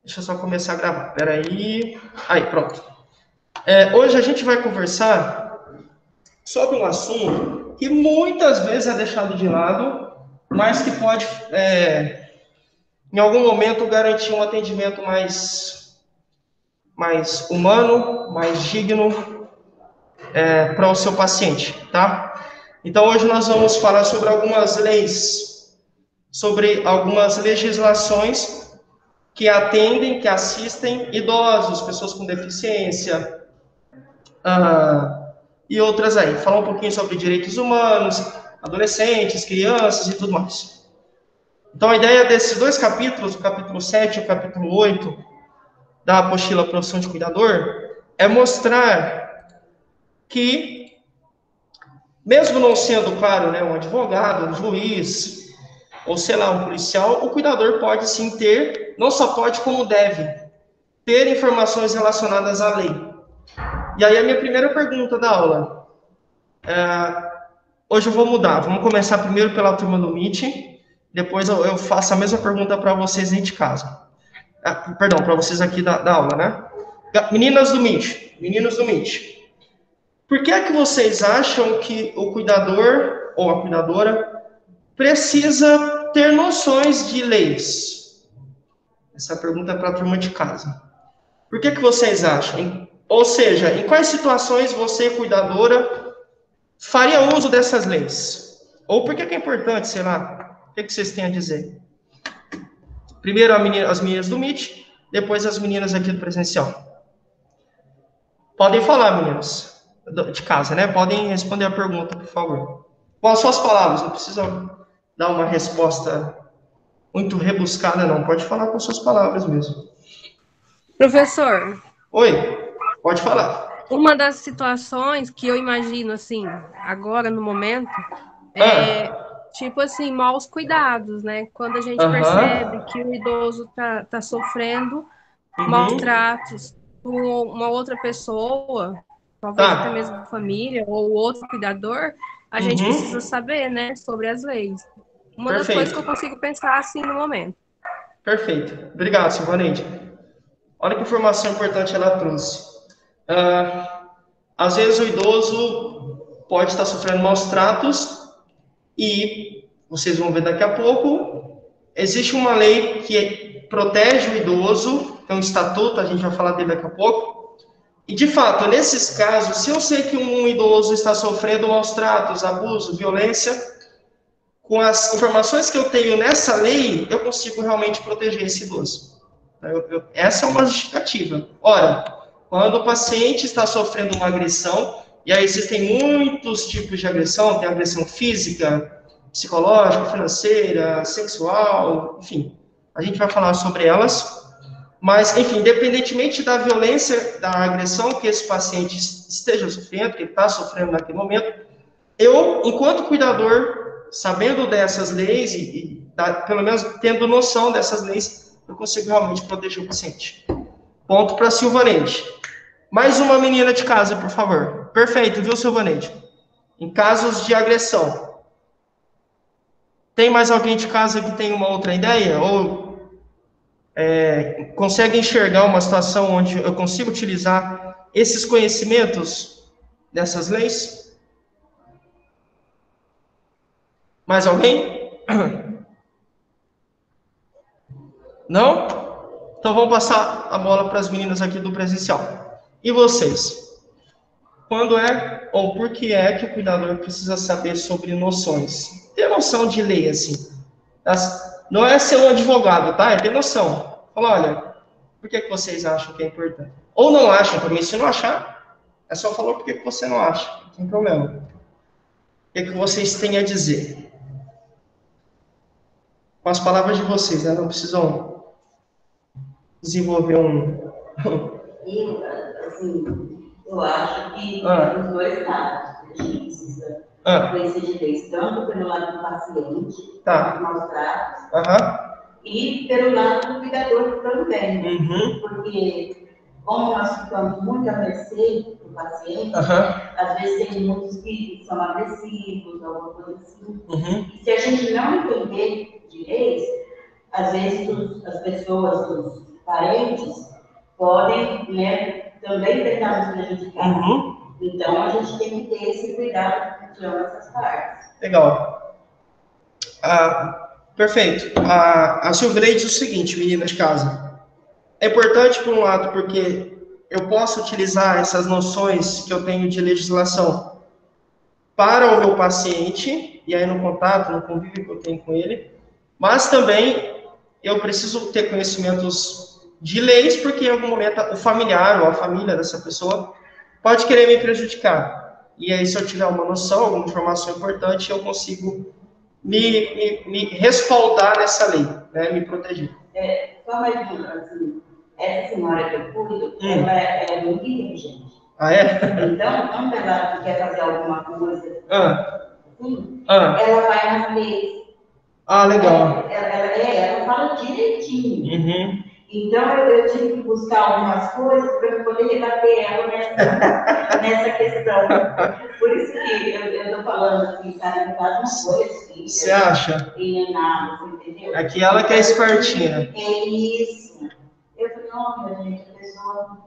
Deixa eu só começar a gravar. Peraí. Aí, pronto. Hoje a gente vai conversar sobre um assunto que muitas vezes é deixado de lado, mas que pode, em algum momento, garantir um atendimento mais humano, mais digno, para o seu paciente, tá? Então, hoje nós vamos falar sobre algumas leis, sobre algumas legislações que atendem, que assistem idosos, pessoas com deficiência, e outras aí. Falar um pouquinho sobre direitos humanos, adolescentes, crianças e tudo mais. Então, a ideia desses dois capítulos, o capítulo 7 e o capítulo 8 da apostila Profissão de Cuidador, é mostrar que, mesmo não sendo, claro, né, um advogado, um juiz, ou sei lá, um policial, o cuidador pode sim ter, não só pode, como deve, ter informações relacionadas à lei. E aí a minha primeira pergunta da aula, hoje eu vou mudar, vamos começar primeiro pela turma do Meet, depois eu faço a mesma pergunta para vocês aí de casa. Perdão, para vocês aqui da aula, né? Meninas do Meet, meninos do Meet, por que é que vocês acham que o cuidador ou a cuidadora precisa ter noções de leis? Essa pergunta é para a turma de casa. Por que vocês acham? Ou seja, em quais situações você, cuidadora, faria uso dessas leis? Ou por que é importante, sei lá? O que vocês têm a dizer? Primeiro as meninas do Meet, depois as meninas aqui do presencial. Podem falar, meninas de casa, né? Podem responder a pergunta, por favor. Com as suas palavras, não precisa dar uma resposta muito rebuscada, não. Pode falar com suas palavras mesmo. Professor, Oi, pode falar. uma das situações que eu imagino assim, agora no momento, é Ah, tipo assim, maus cuidados, né? Quando a gente aham, percebe que o idoso tá sofrendo maus uhum, tratos com uma outra pessoa, talvez até tá, mesmo família ou outro cuidador, a gente precisa uhum, saber, né, sobre as leis. Uma das coisas que eu perfeito, consigo pensar assim no momento. perfeito. Obrigado, Silvaneide. Olha que informação importante ela trouxe. Ah, às vezes o idoso pode estar sofrendo maus tratos e, vocês vão ver daqui a pouco, existe uma lei que protege o idoso, é um estatuto, a gente vai falar dele daqui a pouco. E, de fato, nesses casos, se eu sei que um idoso está sofrendo maus tratos, abuso, violência, com as informações que eu tenho nessa lei, eu consigo realmente proteger esse idoso. Essa é uma justificativa. Ora, quando o paciente está sofrendo uma agressão, e aí existem muitos tipos de agressão, tem agressão física, psicológica, financeira, sexual, enfim, a gente vai falar sobre elas, mas, enfim, independentemente da violência, da agressão que esse paciente esteja sofrendo, que ele está sofrendo naquele momento, eu, enquanto cuidador, sabendo dessas leis pelo menos tendo noção dessas leis, eu consigo realmente proteger o paciente. Ponto para Silvanete. Mais uma menina de casa, por favor. Perfeito, viu, Silvanete? Em casos de agressão. Tem mais alguém de casa que tem uma outra ideia? Ou consegue enxergar uma situação onde eu consigo utilizar esses conhecimentos dessas leis? Mais alguém? Não? Então vamos passar a bola para as meninas aqui do presencial. E vocês? Quando é ou por que é que o cuidador precisa saber sobre noções? Ter noção de lei, assim. Não é ser um advogado, tá? É ter noção. Fala, olha, por que vocês acham que é importante? Ou não acham também. Se não achar, é só falar por que você não acha. Não tem problema. O que vocês têm a dizer? Com as palavras de vocês, né? Não precisam desenvolver um. Eu, assim, eu acho que Ah, os dois lados, a gente precisa ah, conhecer de vez, tanto pelo lado do paciente, dos tá. maus tratos, Aham. e pelo lado do cuidador também, né? Uhum. Porque, como nós ficamos muito à mercê do paciente, Aham. às vezes tem muitos que são agressivos, alguma coisa assim, Uhum. e se a gente não entender de leis, às vezes as pessoas, os parentes podem, né, também tentar nos prejudicar. Então, a gente tem que ter esse cuidado de ambas as partes. Legal. Perfeito. A Silveira diz o seguinte, menina de casa. É importante, por um lado, porque eu posso utilizar essas noções que eu tenho de legislação para o meu paciente, e aí no contato, no convívio que eu tenho com ele, mas também eu preciso ter conhecimentos de leis, porque em algum momento o familiar ou a família dessa pessoa pode querer me prejudicar. E aí, se eu tiver uma noção, alguma informação importante, eu consigo me respaldar nessa lei, né? Me proteger. Só mais uma, assim, essa senhora que eu cuido, ela é muito inteligente. Ah, é? Então, quando ela quer fazer alguma coisa, assim, ela vai nas leis. Ah, legal. Ela fala direitinho. Então, eu tive que buscar algumas coisas para eu poder rebater ela nessa questão. Por isso que eu estou falando assim, cara, no caso não foi assim. Você acha? E nada, entendeu? É que ela que é espertinha. É isso. Eu falei, não, gente, a pessoa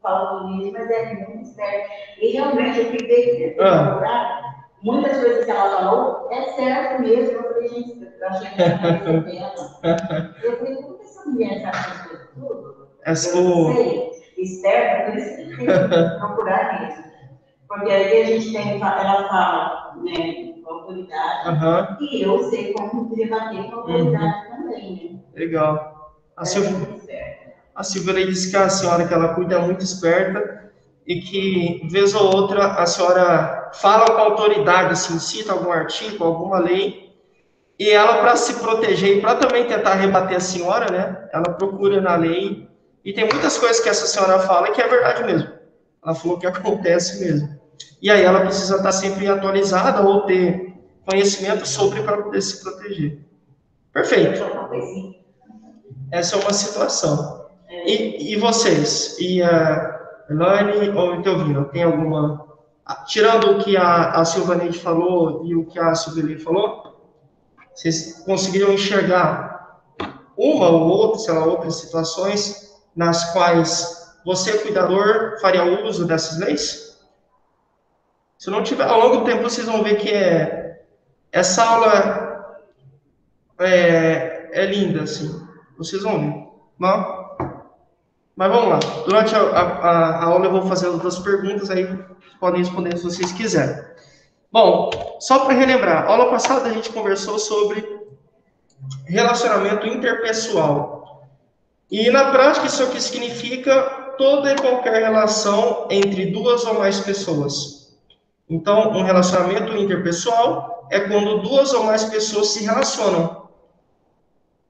falou isso, mas é muito esperta. E realmente eu fiquei procurada. Muitas coisas que ela falou, é certo mesmo. Eu falei, gente, eu achei que ela ia pena. Eu falei, como que essa mulher sabe essas coisas tudo? Eu sei, esperta, por isso que tem que procurar mesmo. Porque aí a gente tem, ela fala, né, com autoridade, e eu sei como debater com autoridade também, né? Legal. A Silvia disse que a senhora que ela cuida é muito esperta e que, vez ou outra, a senhora fala com a autoridade, assim, cita algum artigo, alguma lei, e ela, para se proteger e para também tentar rebater a senhora, né, ela procura na lei, e tem muitas coisas que essa senhora fala que é verdade mesmo. Ela falou que acontece mesmo. E aí ela precisa estar sempre atualizada ou ter conhecimento sobre para poder se proteger. Perfeito. Essa é uma situação. E vocês? E a Elaine ou o Teovino, tem alguma... Tirando o que a Silvaneide falou e o que a Silvia falou, vocês conseguiriam enxergar uma ou outra, sei lá, outras situações nas quais você, cuidador, faria uso dessas leis? Se não tiver, ao longo do tempo vocês vão ver que essa aula é linda, assim. Vocês vão ver. Mas vamos lá. Durante a aula eu vou fazer outras perguntas, aí podem responder se vocês quiserem. Bom, só para relembrar, a aula passada a gente conversou sobre relacionamento interpessoal. E na prática isso aqui significa toda e qualquer relação entre duas ou mais pessoas. Então, um relacionamento interpessoal é quando duas ou mais pessoas se relacionam,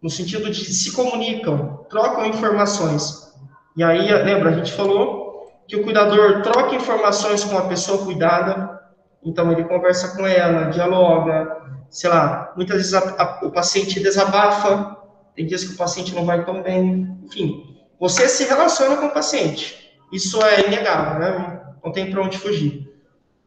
no sentido de se comunicam, trocam informações. E aí, lembra, a gente falou que o cuidador troca informações com a pessoa cuidada, então ele conversa com ela, dialoga, sei lá, muitas vezes o paciente desabafa, tem dias que o paciente não vai tão bem, enfim, você se relaciona com o paciente, isso é inegável, né? Não tem para onde fugir.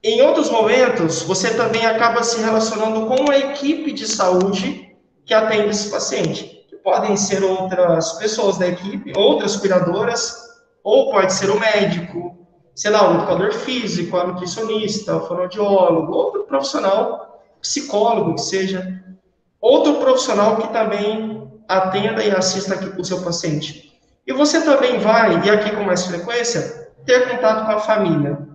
Em outros momentos, você também acaba se relacionando com a equipe de saúde que atende esse paciente. Que podem ser outras pessoas da equipe, outras cuidadoras, ou pode ser o médico, sei lá, o educador físico, a nutricionista, o fonoaudiólogo, outro profissional, psicólogo que seja, outro profissional que também atenda e assista aqui o seu paciente. E você também vai, e aqui com mais frequência, ter contato com a família.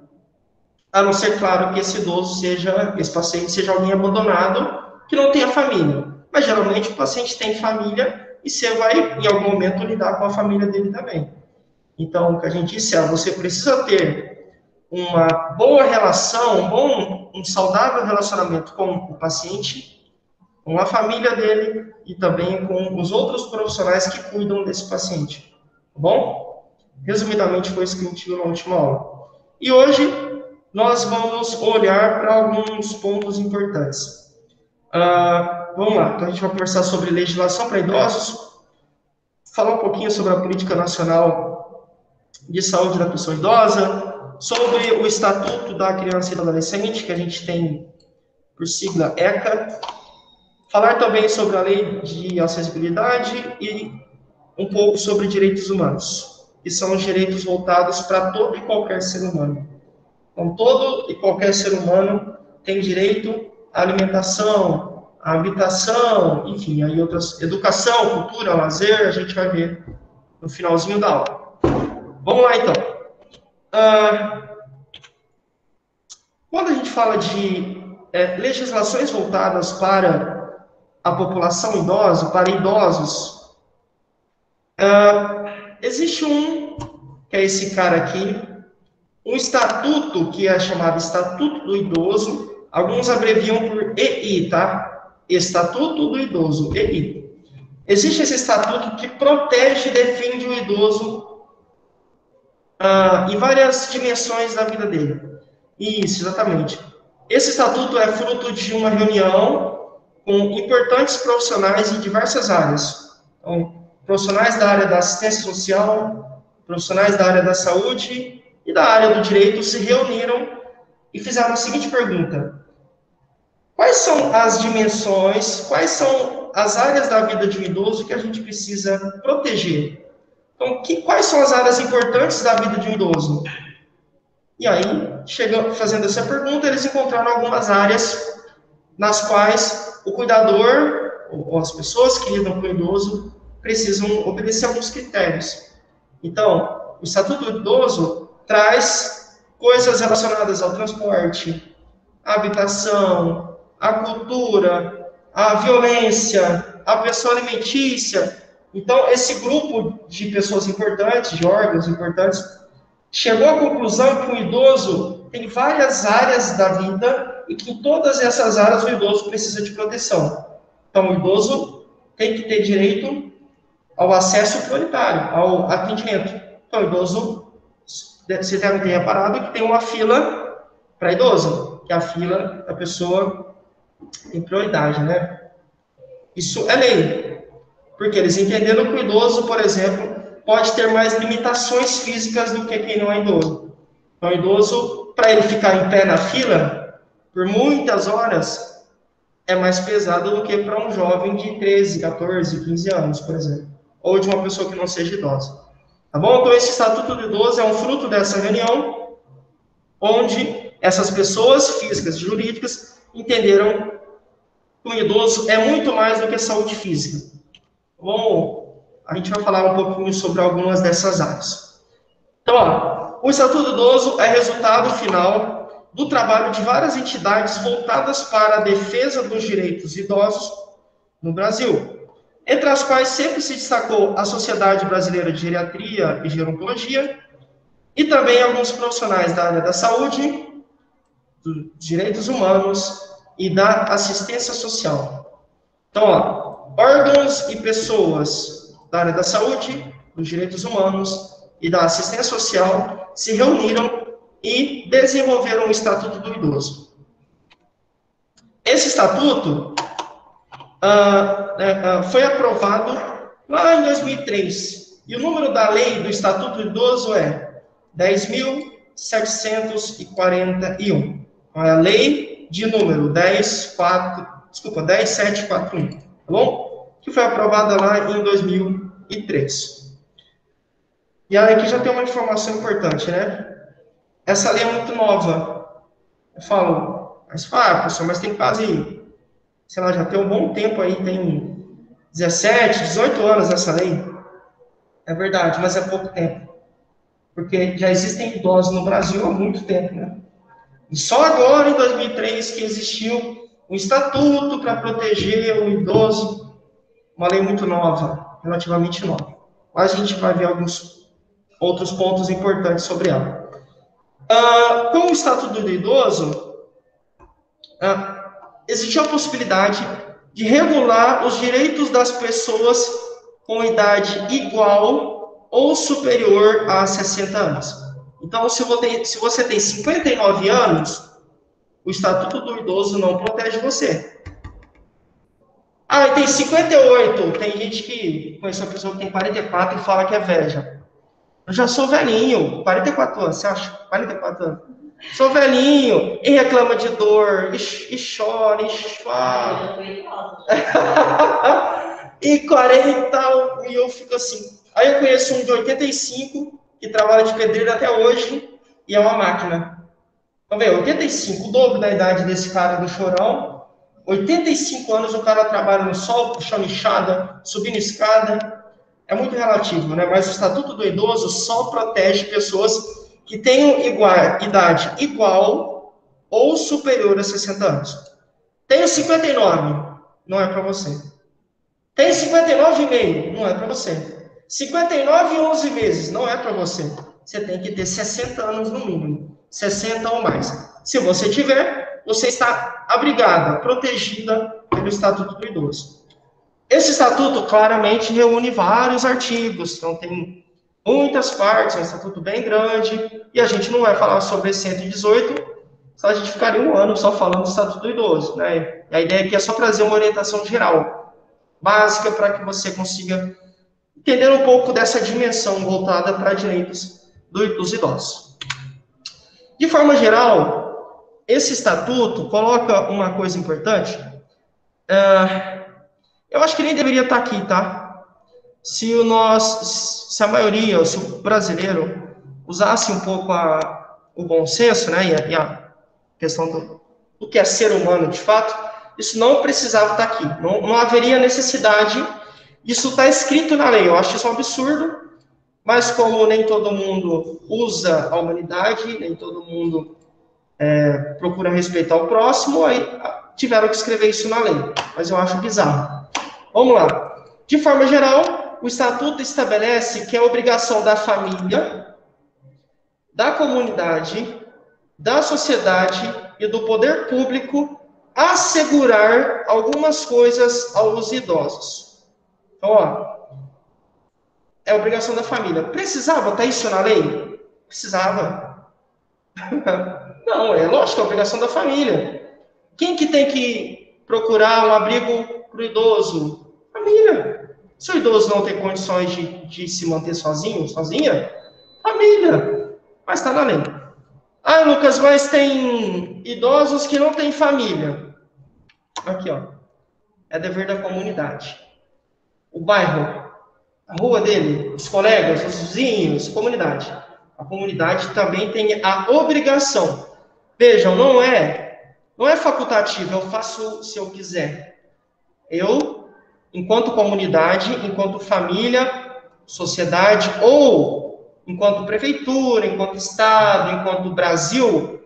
A não ser, claro, que esse paciente seja alguém abandonado, que não tenha família. Mas, geralmente, o paciente tem família e você vai, em algum momento, lidar com a família dele também. Então, o que a gente disse é, você precisa ter uma boa relação, um saudável relacionamento com o paciente, com a família dele e também com os outros profissionais que cuidam desse paciente. Tá bom? Resumidamente, foi isso que a gente viu na última aula. E hoje nós vamos olhar para alguns pontos importantes. Vamos lá, então a gente vai conversar sobre legislação para idosos, falar um pouquinho sobre a Política Nacional de Saúde da Pessoa Idosa, sobre o Estatuto da Criança e do Adolescente, que a gente tem por sigla ECA, falar também sobre a Lei de Acessibilidade e um pouco sobre direitos humanos, que são os direitos voltados para todo e qualquer ser humano. Então, todo e qualquer ser humano tem direito à alimentação, à habitação, enfim, aí outras, educação, cultura, lazer, a gente vai ver no finalzinho da aula. Vamos lá, então. Quando a gente fala de legislações voltadas para a população idosa, para idosos, existe que é esse cara aqui, um estatuto que é chamado Estatuto do Idoso, alguns abreviam por EI, tá? Estatuto do Idoso, EI. Existe esse estatuto que protege e defende o idoso em várias dimensões da vida dele. Isso, exatamente. Esse estatuto é fruto de uma reunião com importantes profissionais em diversas áreas. Então, profissionais da área da assistência social, profissionais da área da saúde e da área do direito se reuniram e fizeram a seguinte pergunta: quais são as dimensões, quais são as áreas da vida de um idoso que a gente precisa proteger? Então, quais são as áreas importantes da vida de um idoso? E aí, fazendo essa pergunta, eles encontraram algumas áreas nas quais o cuidador, ou as pessoas que lidam com o idoso, precisam obedecer alguns critérios. Então, o Estatuto do Idoso traz coisas relacionadas ao transporte, à habitação, à cultura, à violência, à pressão alimentícia. Então, esse grupo de pessoas importantes, de órgãos importantes, chegou à conclusão que o idoso tem várias áreas da vida e que em todas essas áreas o idoso precisa de proteção. Então, o idoso tem que ter direito ao acesso prioritário, ao atendimento. Então, o idoso, você deve ter reparado que tem uma fila para idoso, que é a fila da pessoa tem prioridade, né? Isso é lei, porque eles entenderam que o idoso, por exemplo, pode ter mais limitações físicas do que quem não é idoso. Então, o idoso, para ele ficar em pé na fila, por muitas horas, é mais pesado do que para um jovem de 13, 14, 15 anos, por exemplo. Ou de uma pessoa que não seja idosa. Tá bom? Então, esse Estatuto do Idoso é um fruto dessa reunião, onde essas pessoas físicas e jurídicas entenderam que o idoso é muito mais do que saúde física. A gente vai falar um pouquinho sobre algumas dessas áreas. Então, o Estatuto do Idoso é resultado final do trabalho de várias entidades voltadas para a defesa dos direitos idosos no Brasil, entre as quais sempre se destacou a Sociedade Brasileira de Geriatria e Gerontologia, e também alguns profissionais da área da saúde, dos direitos humanos e da assistência social. Então, órgãos e pessoas da área da saúde, dos direitos humanos e da assistência social se reuniram e desenvolveram o Estatuto do Idoso. Esse estatuto foi aprovado lá em 2003, e o número da lei do Estatuto do Idoso é 10.741. É a lei de número 10741, tá bom? Que foi aprovada lá em 2003. E aí aqui já tem uma informação importante, né? Essa lei é muito nova. Eu falo, professor, mas tem quase, sei lá, já tem um bom tempo aí, tem 17, 18 anos essa lei. É verdade, mas é pouco tempo. Porque já existem idosos no Brasil há muito tempo, né? E só agora, em 2003, que existiu um estatuto para proteger o idoso, uma lei muito nova, relativamente nova. Mas a gente vai ver alguns outros pontos importantes sobre ela. Com o Estatuto do Idoso, existiu a possibilidade de regular os direitos das pessoas com idade igual ou superior a 60 anos. Então, se você tem 59 anos, o Estatuto do Idoso não protege você. E tem 58. Tem gente que conhece uma pessoa que tem 44 e fala que é velha. Eu já sou velhinho, 44 anos, você acha? 44 anos. Sou velhinho, e reclama de dor, e chora, e chora. e 40, e eu fico assim. Aí eu conheço um de 85, que trabalha de pedreiro até hoje, e é uma máquina. Então, vê, 85, o dobro da idade desse cara do Chorão. 85 anos, o cara trabalha no sol, puxando enxada, subindo escada. É muito relativo, né? Mas o Estatuto do Idoso só protege pessoas que tenham idade igual ou superior a 60 anos. Tenho 59, não é para você. Tem 59,5, não é para você. 59 e 11 meses, não é para você. Você tem que ter 60 anos no mínimo, 60 ou mais. Se você tiver, você está abrigada, protegida pelo Estatuto do Idoso. Esse estatuto claramente reúne vários artigos, então tem muitas partes, é um estatuto bem grande, e a gente não vai falar sobre esse 118, só a gente ficaria um ano só falando do Estatuto do Idoso, né? E a ideia aqui é só trazer uma orientação geral, básica, para que você consiga entender um pouco dessa dimensão voltada para direitos dos idosos. De forma geral, esse estatuto coloca uma coisa importante. Eu acho que nem deveria estar aqui, tá? Se a maioria, se o brasileiro usasse um pouco o bom senso, né, e a questão do que é ser humano de fato, isso não precisava estar aqui. Não haveria necessidade. Isso está escrito na lei. Eu acho isso um absurdo, mas como nem todo mundo usa a humanidade, nem todo mundo procura respeitar o próximo, aí tiveram que escrever isso na lei. Mas eu acho bizarro. Vamos lá. De forma geral, o Estatuto estabelece que é obrigação da família, da comunidade, da sociedade e do poder público assegurar algumas coisas aos idosos. Então, ó, é obrigação da família. Precisava botar isso na lei? Precisava. Não, é lógico, é obrigação da família. Quem que tem que procurar um abrigo para o idoso? Família. Se o idoso não tem condições de se manter sozinho, sozinha, família. Mas está na lei. Ah, Lucas, mas tem idosos que não têm família. Aqui, ó. É dever da comunidade. O bairro, a rua dele, os colegas, os vizinhos, comunidade. A comunidade também tem a obrigação. Vejam, não é facultativo, eu faço se eu quiser. Eu, enquanto comunidade, enquanto família, sociedade, ou enquanto prefeitura, enquanto Estado, enquanto Brasil,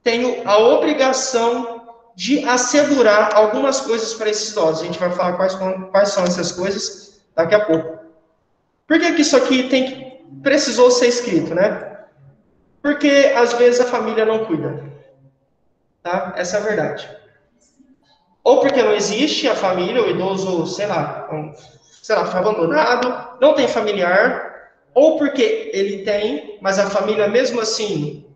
tenho a obrigação de assegurar algumas coisas para esses idosos. A gente vai falar quais são essas coisas daqui a pouco. Por que isso aqui precisou ser escrito, né? Porque, às vezes, a família não cuida. Tá? Essa é a verdade. Ou porque não existe a família, o idoso, sei lá, foi abandonado, não tem familiar, ou porque ele tem, mas a família, mesmo assim,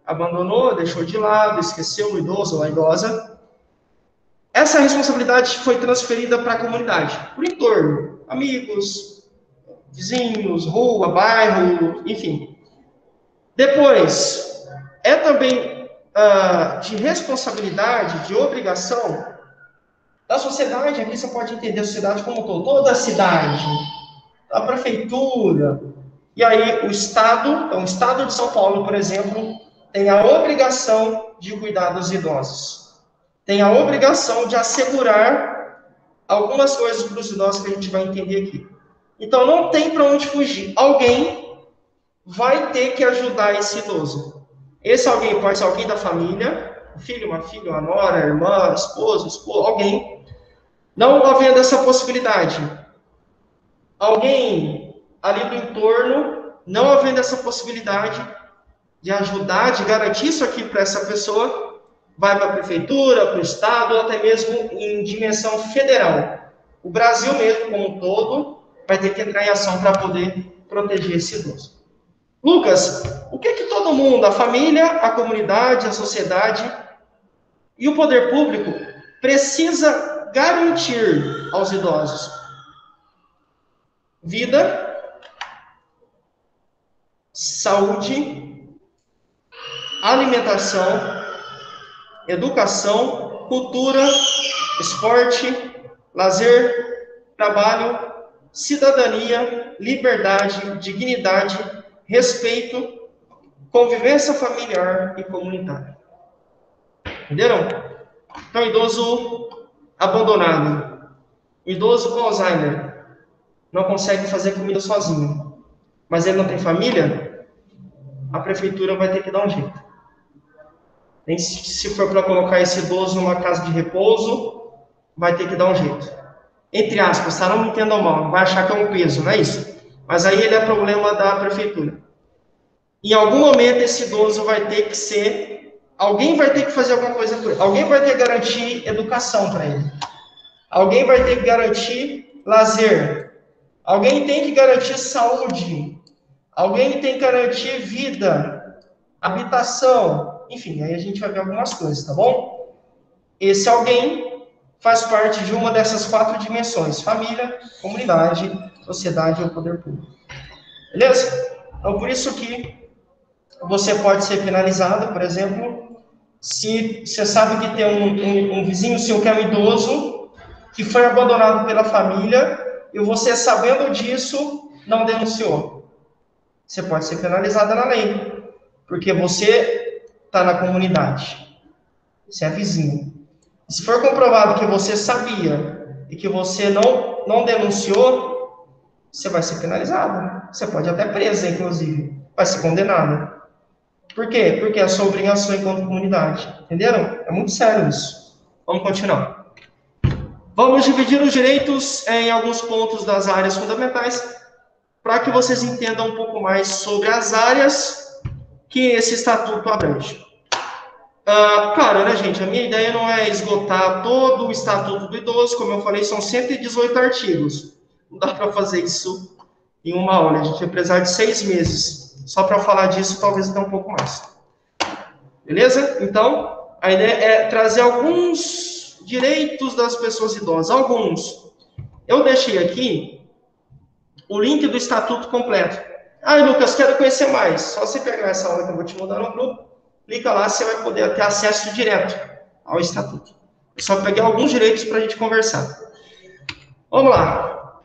abandonou, deixou de lado, esqueceu o idoso ou a idosa. Essa responsabilidade foi transferida para a comunidade, para o entorno, amigos, vizinhos, rua, bairro, enfim. Depois, é também de responsabilidade, de obrigação da sociedade. Aqui você pode entender a sociedade como um todo, toda a cidade, a prefeitura, e aí o Estado, então o Estado de São Paulo, por exemplo, tem a obrigação de cuidar dos idosos. Tem a obrigação de assegurar algumas coisas para os idosos que a gente vai entender aqui. Então, não tem para onde fugir. Alguém vai ter que ajudar esse idoso. Esse alguém pode ser alguém da família, um filho, uma filha, uma nora, irmã, esposo, alguém. Não havendo essa possibilidade. Alguém ali do entorno, não havendo essa possibilidade de ajudar, de garantir isso aqui para essa pessoa, vai para a prefeitura, para o Estado, ou até mesmo em dimensão federal. O Brasil mesmo, como um todo, vai ter que entrar em ação para poder proteger esse idoso. Lucas, o que todo mundo, a família, a comunidade, a sociedade e o poder público precisa garantir aos idosos? Vida, saúde, alimentação, educação, cultura, esporte, lazer, trabalho, cidadania, liberdade, dignidade, respeito, convivência familiar e comunitária. Entenderam? Então, idoso abandonado, idoso com Alzheimer, não consegue fazer comida sozinho, mas ele não tem família, a prefeitura vai ter que dar um jeito. Nem se for para colocar esse idoso numa casa de repouso, vai ter que dar um jeito. Entre aspas, tá? Não me entendam mal, não vai achar que é um peso, não é isso. Mas aí ele é problema da prefeitura. Em algum momento esse idoso vai ter que ser... Alguém vai ter que fazer alguma coisa por ele. Alguém vai ter que garantir educação para ele. Alguém vai ter que garantir lazer. Alguém tem que garantir saúde. Alguém tem que garantir vida, habitação. Enfim, aí a gente vai ver algumas coisas, tá bom? Esse alguém faz parte de uma dessas 4 dimensões: família, comunidade, sociedade ou poder público. Beleza? Então, por isso que você pode ser penalizado, por exemplo, se você sabe que tem um vizinho seu que é um idoso, que foi abandonado pela família, e você, sabendo disso, não denunciou. Você pode ser penalizado na lei, porque você está na comunidade. Você é vizinho. Se for comprovado que você sabia e que você não denunciou, você vai ser penalizado. Você pode até presa, inclusive. Vai ser condenado. Por quê? Porque é a sua obrigação enquanto comunidade. Entenderam? É muito sério isso. Vamos continuar. Vamos dividir os direitos em alguns pontos das áreas fundamentais, para que vocês entendam um pouco mais sobre as áreas que esse estatuto abrange. Claro, né, gente? A minha ideia não é esgotar todo o Estatuto do Idoso. Como eu falei, são 118 artigos. Não dá para fazer isso em uma aula. A gente vai precisar de 6 meses. Só para falar disso, talvez até um pouco mais. Beleza? Então, a ideia é trazer alguns direitos das pessoas idosas. Alguns. Eu deixei aqui o link do Estatuto completo. Lucas, quero conhecer mais. Só você pegar essa aula que eu vou te mandar no grupo, clica lá, você vai poder ter acesso direto ao Estatuto. Eu só peguei alguns direitos para a gente conversar. Vamos lá.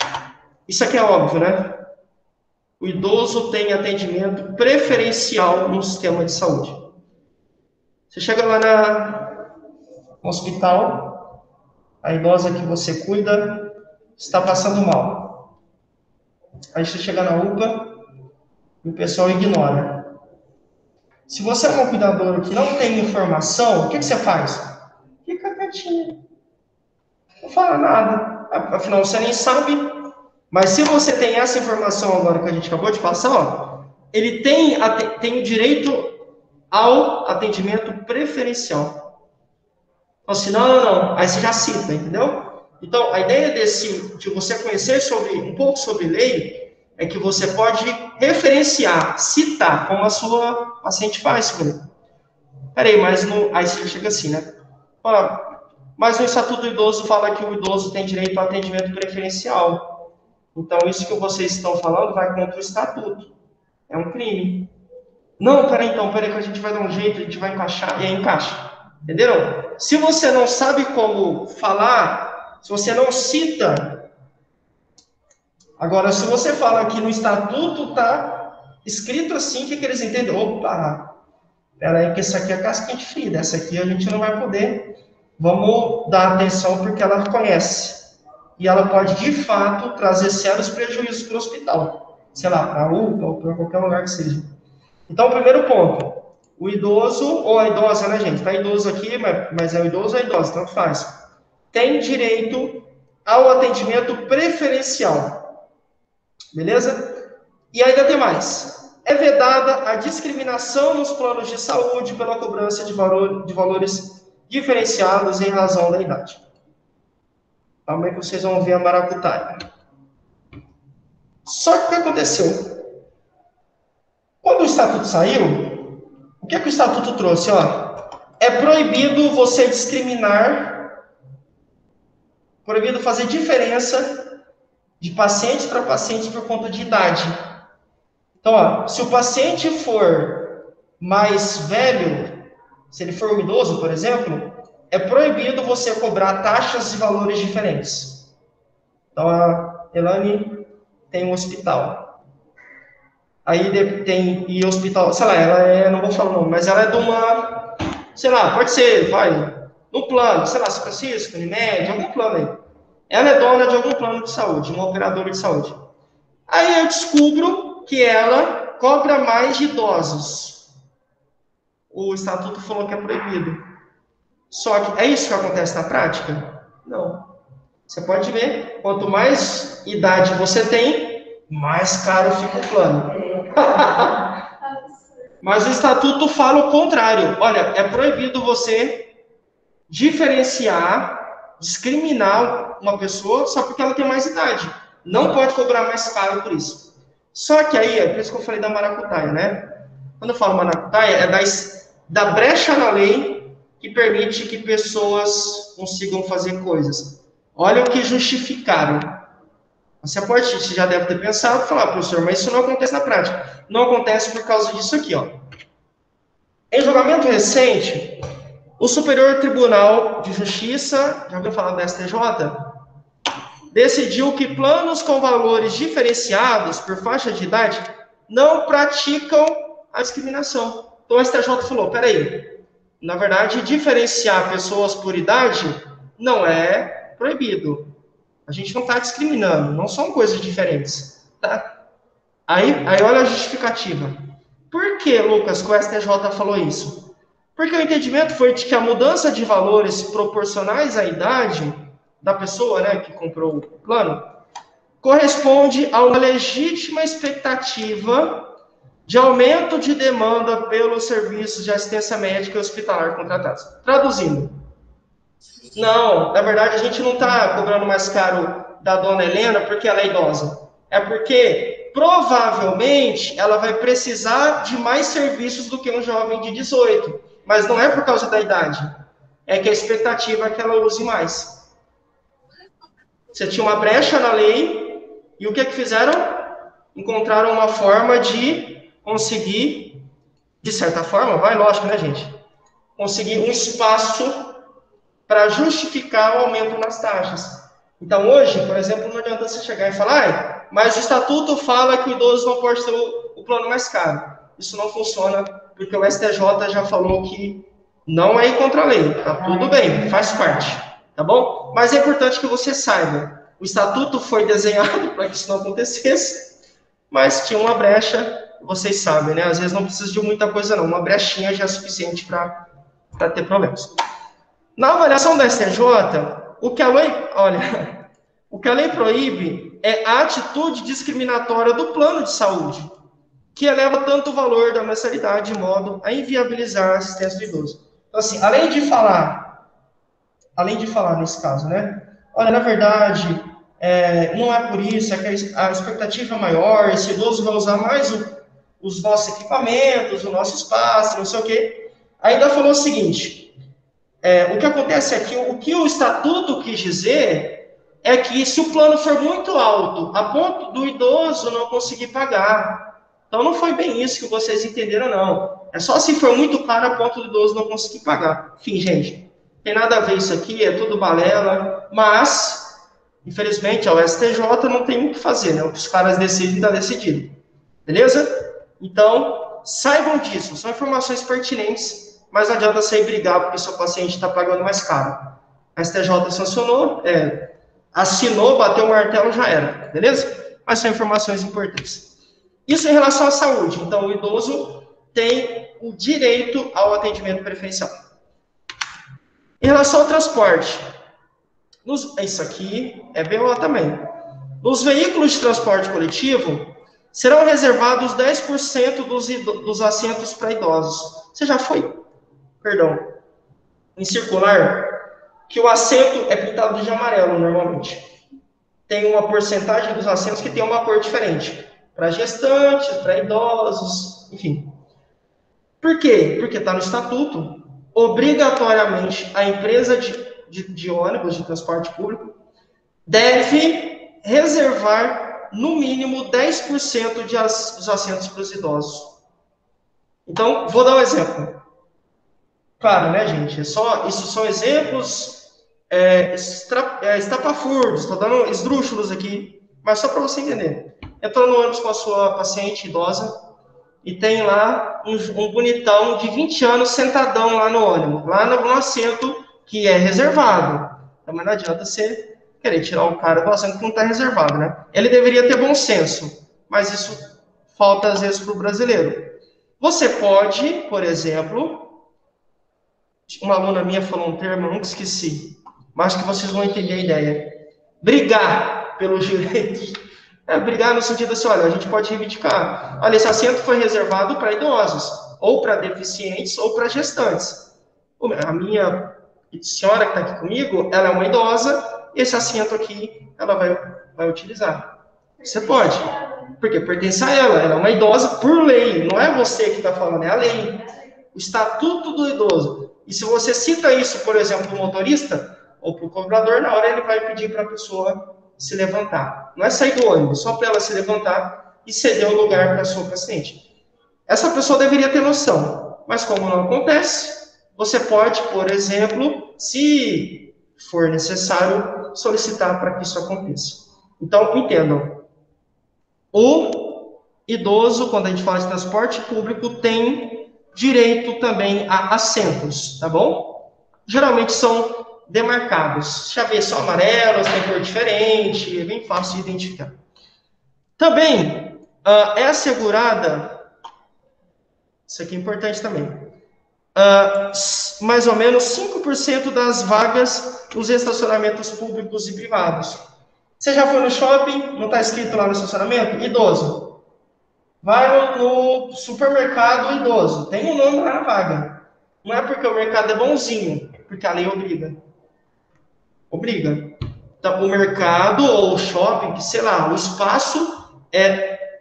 Isso aqui é óbvio, né? O idoso tem atendimento preferencial no sistema de saúde. Você chega lá no hospital, a idosa que você cuida está passando mal. Aí você chega na UPA e o pessoal ignora. Se você é um cuidador que não tem informação, o que você faz? Fica quietinho. Não fala nada. Afinal, você nem sabe. Mas se você tem essa informação agora que a gente acabou de passar, ele tem o direito ao atendimento preferencial. Então, assim, não. Aí você já cita, entendeu? Então, a ideia de você conhecer um pouco sobre lei é que você pode referenciar, citar, como a sua paciente faz. Peraí, aí você chega assim, né? Mas no Estatuto do Idoso fala que o idoso tem direito ao atendimento preferencial. Então, isso que vocês estão falando vai contra o Estatuto. É um crime. Não, peraí que a gente vai dar um jeito, a gente vai encaixar, e aí encaixa. Entenderam? Se você não sabe como falar, se você não cita... Agora, se você fala que no Estatuto está escrito assim, o que eles entendem? Opa, peraí que essa aqui é casquinha de ferida, essa aqui a gente não vai poder. Vamos dar atenção porque ela conhece. E ela pode, de fato, trazer sérios prejuízos para o hospital. Sei lá, para a UPA ou para qualquer lugar que seja. Então, primeiro ponto. O idoso, ou a idosa, né, gente? Está idoso aqui, mas é o idoso ou a idosa, tanto faz. Tem direito ao atendimento preferencial. Beleza? E ainda tem mais. É vedada a discriminação nos planos de saúde pela cobrança de valores diferenciados em razão da idade. Calma aí que vocês vão ver a maracutaia. Só que o que aconteceu? Quando o Estatuto saiu, o que o Estatuto trouxe? É proibido você discriminar, proibido fazer diferença de paciente para paciente por conta de idade. Então, se o paciente for mais velho, se ele for um idoso, por exemplo, é proibido você cobrar taxas e valores diferentes. Então, a Elane tem um hospital. Aí tem, e hospital, sei lá, ela é, não vou falar o nome, mas ela é de uma, sei lá, pode ser, vai, no plano, sei lá, São Francisco, Unimed, algum plano aí. Ela é dona de algum plano de saúde, uma operadora de saúde. Aí eu descubro que ela cobra mais de idosos. O estatuto falou que é proibido. Só que é isso que acontece na prática? Não. Você pode ver, quanto mais idade você tem, mais caro fica o plano. Mas o estatuto fala o contrário. Olha, é proibido você diferenciar, discriminar uma pessoa só porque ela tem mais idade. Não pode cobrar mais caro por isso. Só que aí, é por isso que eu falei da maracutaia, né? Quando eu falo maracutaia, é da brecha na lei que permite que pessoas consigam fazer coisas. Olha o que justificaram. Você já deve ter pensado, falar, professor, mas isso não acontece na prática. Não acontece por causa disso aqui, ó. Em julgamento recente, o Superior Tribunal de Justiça, já ouviu falar do STJ? Decidiu que planos com valores diferenciados por faixa de idade não praticam a discriminação. Então o STJ falou, peraí, na verdade, diferenciar pessoas por idade não é proibido. A gente não está discriminando, não são coisas diferentes. Tá? Aí olha a justificativa. Por que, Lucas, que o STJ falou isso? Porque o entendimento foi de que a mudança de valores proporcionais à idade da pessoa, né, que comprou o plano, corresponde a uma legítima expectativa de aumento de demanda pelos serviços de assistência médica e hospitalar contratados. Traduzindo, não, na verdade a gente não está cobrando mais caro da dona Helena porque ela é idosa. É porque provavelmente ela vai precisar de mais serviços do que um jovem de 18. Mas não é por causa da idade. É que a expectativa é que ela use mais. Você tinha uma brecha na lei e o que fizeram? Encontraram uma forma de conseguir, de certa forma, lógico, né, gente? Conseguir um espaço para justificar o aumento nas taxas. Então, hoje, por exemplo, não adianta você chegar e falar, mas o estatuto fala que o idoso não pode ter o plano mais caro. Isso não funciona, porque o STJ já falou que não é ir contra a lei. Tá tudo bem, faz parte, tá bom? Mas é importante que você saiba, o estatuto foi desenhado para que isso não acontecesse, mas tinha uma brecha, vocês sabem, né? Às vezes não precisa de muita coisa não, uma brechinha já é suficiente para ter problemas. Na avaliação da STJ, o que a lei proíbe é a atitude discriminatória do plano de saúde, que eleva tanto o valor da mensalidade de modo a inviabilizar a assistência do idoso. Então, assim, além de falar nesse caso, né? Olha, na verdade, não é por isso, é que a expectativa é maior, esse idoso vai usar mais os nossos equipamentos, o nosso espaço, não sei o quê. Ainda falou o seguinte, o que acontece é que o que o estatuto quis dizer é que se o plano for muito alto, a ponto do idoso não conseguir pagar. Então não foi bem isso que vocês entenderam, não. É só se for muito caro a ponto do idoso não conseguir pagar. Enfim, gente, tem nada a ver isso aqui, é tudo balela, mas, infelizmente, o STJ não tem o que fazer, né? O que os caras decidem está decidido. Beleza? Então, saibam disso, são informações pertinentes, mas não adianta você ir brigar porque seu paciente está pagando mais caro. A STJ sancionou, assinou, bateu o martelo, já era, beleza? Mas são informações importantes. Isso em relação à saúde. Então, o idoso tem o direito ao atendimento preferencial. Em relação ao transporte, isso aqui é BO também. Nos veículos de transporte coletivo, serão reservados 10% dos assentos para idosos. Você já foi? Perdão. Em circular, que o assento é pintado de amarelo, normalmente. Tem uma porcentagem dos assentos que tem uma cor diferente. Para gestantes, para idosos, enfim. Por quê? Porque está no estatuto. Obrigatoriamente, a empresa de ônibus, de transporte público, deve reservar, no mínimo, 10% dos assentos para os idosos. Então, vou dar um exemplo. Claro, né, gente? Isso são exemplos estapafúrdios, estou dando esdrúxulos aqui, mas só para você entender. Entrou no ônibus com a sua paciente idosa e tem lá um bonitão de 20 anos sentadão lá no ônibus, lá no assento que é reservado. Então, mas não adianta você querer tirar o cara do assento que não está reservado, né? Ele deveria ter bom senso, mas isso falta às vezes para o brasileiro. Você pode, por exemplo, uma aluna minha falou um termo, eu nunca esqueci, mas acho que vocês vão entender a ideia. Brigar pelos direitos. Brigar no sentido assim, olha, a gente pode reivindicar. Olha, esse assento foi reservado para idosos, ou para deficientes, ou para gestantes. A minha senhora que está aqui comigo, ela é uma idosa, esse assento aqui, ela vai utilizar. Você pode, porque pertence a ela é uma idosa por lei, não é você que está falando, é a lei. O estatuto do idoso. E se você cita isso, por exemplo, para o motorista, ou para o cobrador, na hora ele vai pedir para a pessoa se levantar. Não é sair do ônibus, só para ela se levantar e ceder o lugar para a sua paciente. Essa pessoa deveria ter noção, mas como não acontece, você pode, por exemplo, se for necessário, solicitar para que isso aconteça. Então, entendam. O idoso, quando a gente fala de transporte público, tem direito também a assentos, tá bom? Geralmente são demarcados. Chaveiro só amarelos, tem cor diferente, é bem fácil de identificar. Também é assegurada, isso aqui é importante também, mais ou menos 5% das vagas nos estacionamentos públicos e privados. Você já foi no shopping, não está escrito lá no estacionamento? Idoso. Vai no supermercado idoso, tem um nome lá na vaga. Não é porque o mercado é bonzinho, porque a lei obriga. Então, o mercado ou o shopping, que sei lá, o espaço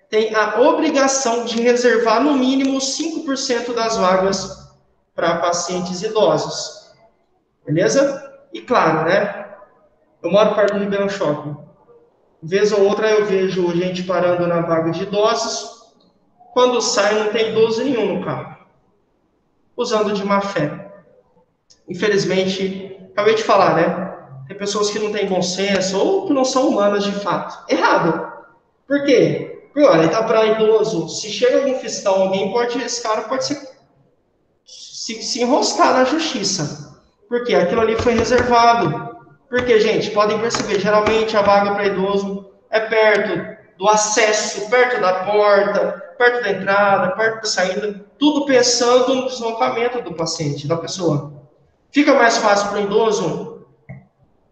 tem a obrigação de reservar no mínimo 5% das vagas para pacientes idosos. Beleza? E claro, né? Eu moro perto do Ribeirão Shopping. Vez ou outra eu vejo gente parando na vaga de idosos. Quando sai, não tem idoso nenhum no carro. Usando de má fé. Infelizmente, acabei de falar, né? Tem pessoas que não têm bom senso ou que não são humanas de fato. Errado. Por quê? Porque, olha, ele está para idoso. Se chega algum fiscal, esse cara pode se enroscar na justiça. Porque aquilo ali foi reservado. Porque, gente, podem perceber, geralmente a vaga para idoso é perto do acesso, perto da porta, perto da entrada, perto da saída, tudo pensando no deslocamento do paciente, da pessoa. Fica mais fácil para o idoso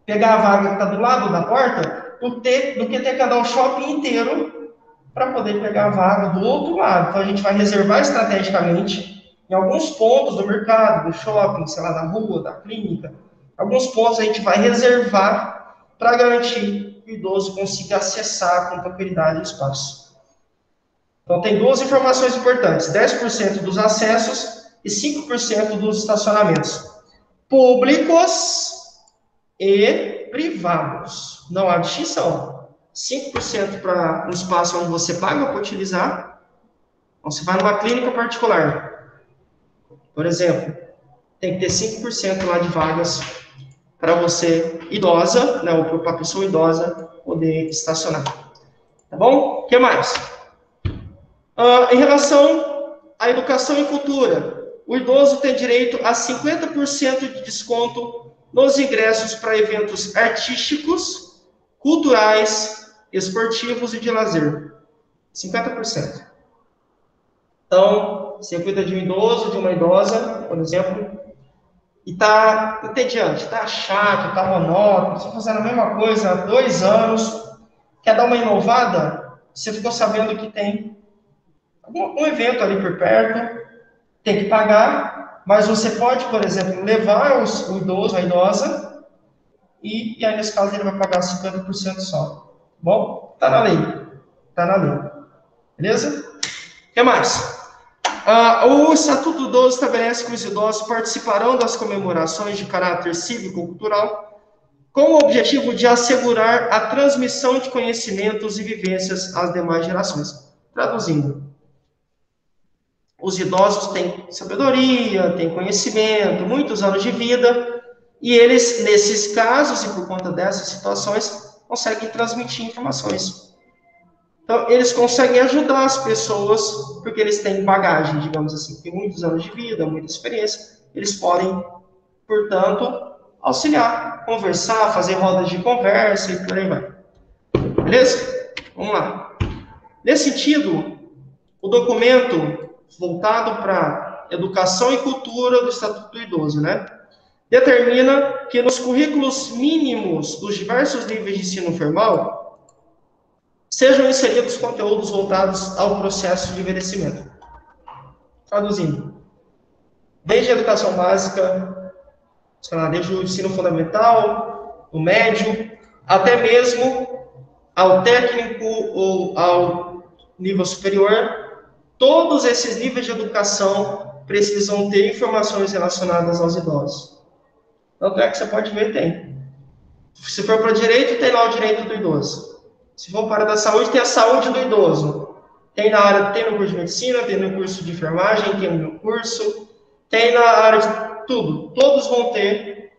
pegar a vaga que está do lado da porta do que ter que andar o shopping inteiro para poder pegar a vaga do outro lado. Então, a gente vai reservar estrategicamente em alguns pontos do mercado, do shopping, sei lá, da rua, da clínica. Alguns pontos a gente vai reservar para garantir que o idoso consiga acessar com tranquilidade o espaço. Então, tem duas informações importantes. 10% dos acessos e 5% dos estacionamentos. Públicos e privados. Não há distinção. 5% para um espaço onde você paga para utilizar. Então, você vai numa clínica particular, por exemplo, tem que ter 5% lá de vagas para você, idosa, né, ou para a pessoa idosa, poder estacionar. Tá bom? O que mais? Em relação à educação e cultura, o idoso tem direito a 50% de desconto nos ingressos para eventos artísticos, culturais, esportivos e de lazer. 50%. Então, você cuida de um idoso, de uma idosa, por exemplo, e está entediante, está chato, está monótono, você está fazendo a mesma coisa há 2 anos, quer dar uma inovada, você ficou sabendo que tem um evento ali por perto, tem que pagar, mas você pode, por exemplo, levar o idoso, a idosa, e aí nesse caso ele vai pagar 50% só. Bom, está na lei. Está na lei. Beleza? O que mais? O Estatuto do Idoso estabelece que os idosos participarão das comemorações de caráter cívico-cultural com o objetivo de assegurar a transmissão de conhecimentos e vivências às demais gerações. Traduzindo, os idosos têm sabedoria, têm conhecimento, muitos anos de vida, E eles, nesses casos e por conta dessas situações, conseguem transmitir informações. Então, eles conseguem ajudar as pessoas, porque eles têm bagagem, digamos assim, têm muitos anos de vida, muita experiência, eles podem, portanto, auxiliar, conversar, fazer rodas de conversa e por aí vai. Beleza? Vamos lá. Nesse sentido, o documento voltado para educação e cultura do Estatuto do Idoso, né? Determina que nos currículos mínimos dos diversos níveis de ensino formal sejam inseridos conteúdos voltados ao processo de envelhecimento. Traduzindo, desde a educação básica, desde o ensino fundamental, o médio, até mesmo ao técnico ou ao nível superior, todos esses níveis de educação precisam ter informações relacionadas aos idosos. Tanto é que você pode ver, tem. Se for para o direito, tem lá o direito do idoso. Se for para a área da saúde, tem a saúde do idoso. Tem no curso de medicina, tem no curso de enfermagem, tem no meu curso, tem na área de tudo. Todos vão ter.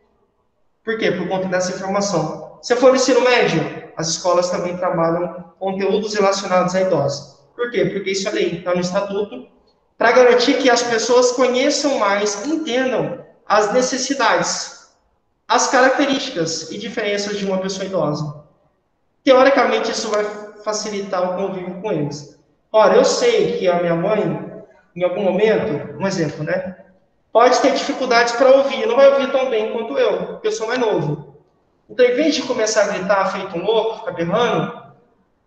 Por quê? Por conta dessa informação. Se for no ensino médio, as escolas também trabalham conteúdos relacionados a idosos. Por quê? Porque isso é lei, está no estatuto, para garantir que as pessoas conheçam mais, entendam as necessidades, as características e diferenças de uma pessoa idosa. Teoricamente, isso vai facilitar o convívio com eles. Ora, eu sei que a minha mãe, em algum momento, um exemplo, né? Pode ter dificuldades para ouvir, não vai ouvir tão bem quanto eu, porque eu sou mais novo. Então, em vez de começar a gritar feito um louco, ficar berrando,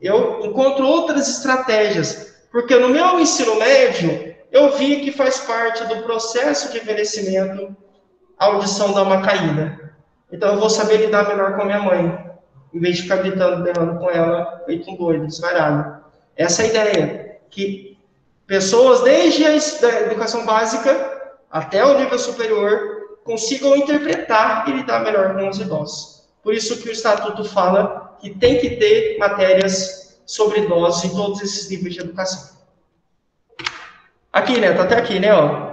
eu encontro outras estratégias. Porque no meu ensino médio, eu vi que faz parte do processo de envelhecimento a audição dar uma caída. Então, eu vou saber lidar melhor com a minha mãe, em vez de ficar gritando, berrando com ela, feito um doido, desvairado. Essa é a ideia, que pessoas, desde a educação básica até o nível superior, consigam interpretar e lidar melhor com os idosos. Por isso que o Estatuto fala que tem que ter matérias sobre idosos em todos esses níveis de educação. Aqui, né? Tá até aqui, né? Ó.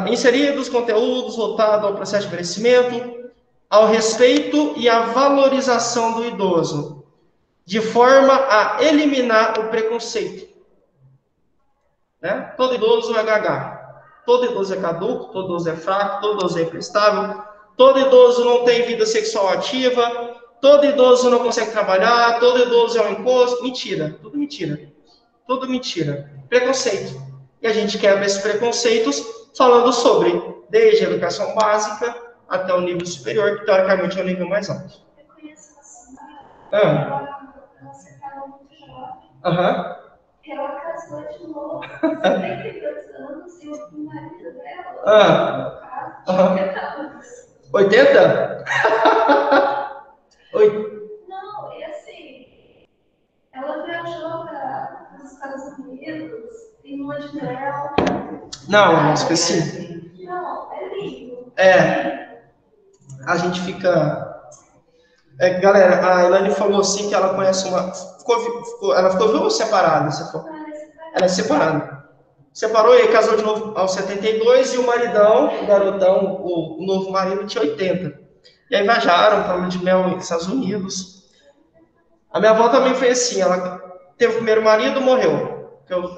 Inseridos conteúdos voltados ao processo de envelhecimento, ao respeito e à valorização do idoso, de forma a eliminar o preconceito. Né? Todo idoso é gaga, todo idoso é caduco, todo idoso é fraco, todo idoso é imprestável, todo idoso não tem vida sexual ativa, todo idoso não consegue trabalhar, todo idoso é um encosto. Mentira, tudo mentira. Tudo mentira. Preconceito. E a gente quebra esses preconceitos falando sobre, desde a educação básica até o nível superior, que teoricamente é o nível mais alto. Eu conheço uma senhora, ela se casou muito jovem. Aham. Ela casou de novo, 72 anos, e o marido dela, no caso, 80 anos. 80? Não, e assim, ela viajou para os Estados Unidos, em lua de mel. Não, esqueci. Não, é lindo. A gente fica... galera, a Elaine falou assim que ela conhece uma... ela ficou viúva ou separada? Ela é separada. Separou e casou de novo aos 72 e o maridão, o garotão, o novo marido, tinha 80. E aí viajaram para a lua de mel nos Estados Unidos. A minha avó também foi assim, ela teve o primeiro marido, morreu.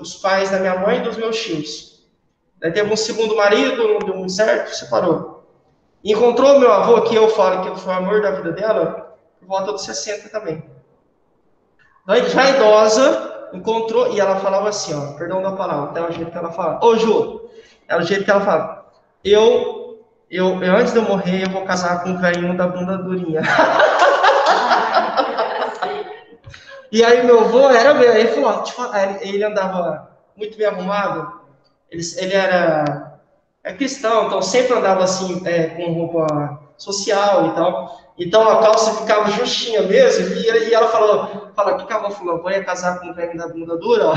Os pais da minha mãe e dos meus tios. Daí teve um segundo marido, não deu muito certo, separou. Encontrou meu avô, que eu falo que foi o amor da vida dela, por volta dos 60 também. Daí, já idosa, encontrou, e ela falava assim, ó, perdão da palavra, até o jeito que ela fala. Ô, Ju, é o jeito que ela fala. Eu, antes de eu morrer, eu vou casar com um velhinho da bunda durinha. E aí meu avô era meu, ele falou, ele andava muito bem arrumado, ele era cristão, então sempre andava assim, com roupa social e tal, então a calça ficava justinha mesmo, e ela fala, que acabou, falou, vou ia casar com um velho da bunda dura, ó.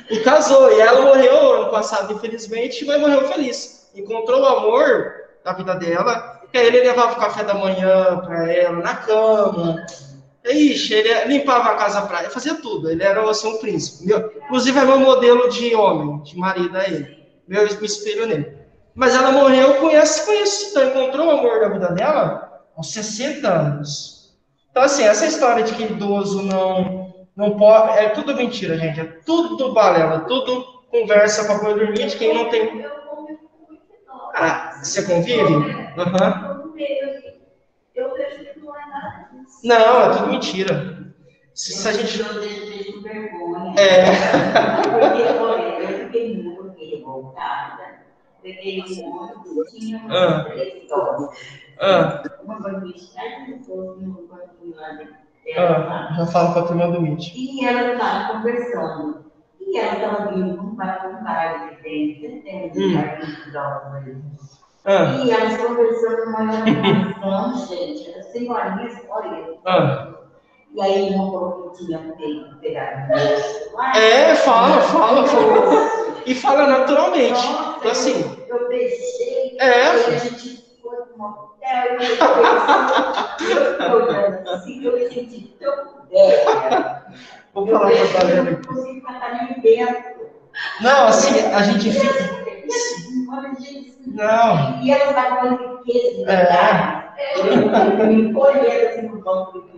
E casou, e ela morreu ano passado, infelizmente, mas morreu feliz, encontrou o amor da vida dela, que aí ele levava o café da manhã para ela, na cama. Ixi, ele limpava a casa para ela, fazia tudo. Ele era assim, um príncipe. Inclusive, é meu modelo de homem, de marido, é ele. Meu espelho nele. Mas ela morreu então encontrou o amor da vida dela aos 60 anos. Então, assim, essa história de que idoso não pode, é tudo mentira, gente. É tudo balela, tudo conversa para poder dormir de quem não tem. Eu convivo com muito idoso. Ah, você convive? Aham. Eu vejo que não é nada disso. Não, é tudo mentira. Se a gente. Eu deixo vergonha. É. Porque, olha, eu fiquei muito revoltada. Peguei um ônibus, tinha umas 3 idosos. Uma bandeira, um banquinho lá dentro. Já falo para a turma do MIT. E elas estavam conversando. E elas estavam vindo com um baile que tem um jardim de idosos. E elas conversando uma animação, gente, as senhorinhas, olha. E aí uma falou que tinha pegado no bolso. Fala. E fala naturalmente. Nossa, então, assim. Eu beijei, aí a gente foi para um hotel, e eu olhando assim, eu me senti tão velha. Vou falar para a galera. Eu não consigo ficar ali dentro. Não, assim, a gente fica. Não. E ela estava falando que queijo, eu me colhendo assim no banco.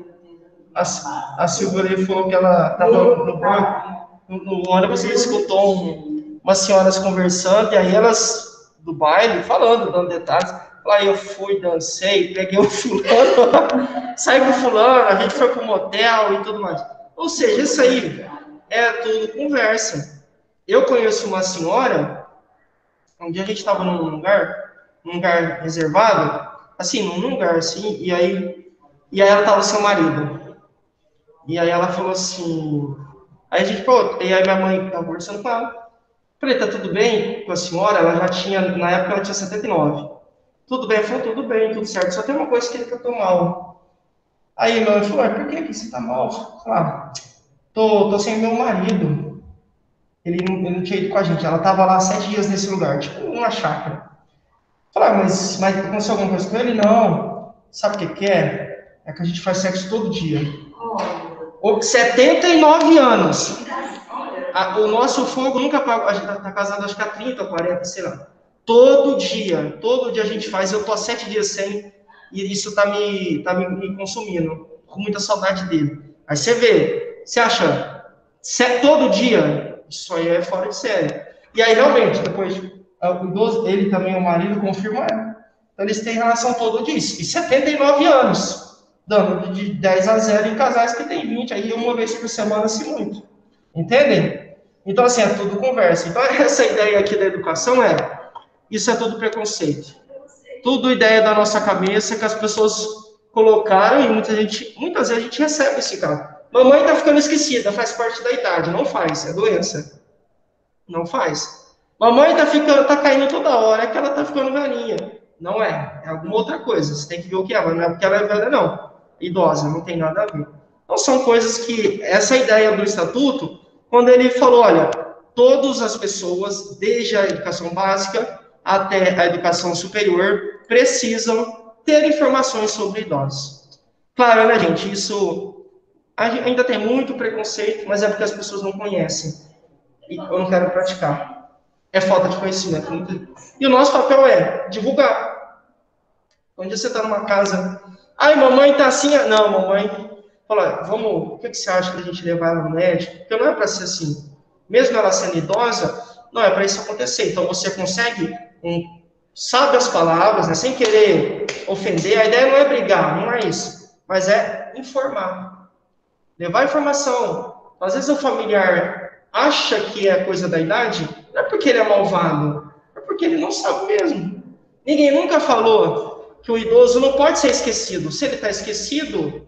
A Silvia falou que ela estava no banco, no ônibus, e escutou umas senhoras conversando, e aí elas, do baile, falando, dando detalhes. Lá eu fui, dancei, peguei o fulano, saí com o fulano, a gente foi para um motel e tudo mais. Ou seja, isso aí é tudo conversa. Eu conheço uma senhora, um dia a gente estava num lugar reservado, assim, num lugar assim, e aí ela estava com seu marido. E aí ela falou assim, aí a gente, e aí minha mãe estava conversando com ela. Falei, tá tudo bem com a senhora? Ela já tinha, na época ela tinha 79. Tudo bem? Ela falou, tudo bem, tudo certo, só tem uma coisa que ele que eu tô mal. Aí minha mãe falou, por que você tá mal? Tô sem meu marido. Ele não tinha ido com a gente, ela tava lá 7 dias nesse lugar, tipo uma chácara. Falei, mas aconteceu alguma coisa com ele? Não. Sabe o que é? É que a gente faz sexo todo dia. 79 anos. O nosso fogo nunca apagou. A gente tá casado acho que há 30, 40, sei lá. Todo dia a gente faz. Eu tô há 7 dias sem, e isso tá me consumindo. Com muita saudade dele. Aí você vê, você acha, todo dia, isso aí é fora de série. E aí realmente, depois, o idoso, ele também, o marido, confirma ela. Então eles têm relação todo dia. E 79 anos. Dando de 10 a 0 em casais que tem 20, aí uma vez por semana, se muito. Entendem? Então, assim, é tudo conversa. Então, essa ideia aqui da educação isso é tudo preconceito. Tudo ideia da nossa cabeça que as pessoas colocaram e muitas vezes a gente recebe esse cara. Mamãe tá ficando esquecida, faz parte da idade. Não faz, é doença. Não faz. Mamãe tá caindo toda hora, é que ela tá ficando velhinha. Não é alguma outra coisa. Você tem que ver o que é, mas não é porque ela é velha, não. Idosa, não tem nada a ver. Então, são coisas que, essa ideia do Estatuto, quando ele falou, olha, todas as pessoas, desde a educação básica até a educação superior, precisam ter informações sobre idosos. Claro, né, gente, isso ainda tem muito preconceito, mas é porque as pessoas não conhecem. E eu não quero praticar. É falta de conhecimento. E o nosso papel é divulgar. Onde você está numa casa... Ai, mamãe tá assim... Não, mamãe... Fala, o que você acha da gente levar ela no médico? Porque não é para ser assim. Mesmo ela sendo idosa, não é para isso acontecer. Então, você consegue, sabe as palavras, né, sem querer ofender. A ideia não é brigar, não é isso. Mas é informar. Levar informação. Às vezes o familiar acha que é coisa da idade, não é porque ele é malvado, é porque ele não sabe mesmo. Ninguém nunca falou que o idoso não pode ser esquecido. Se ele está esquecido,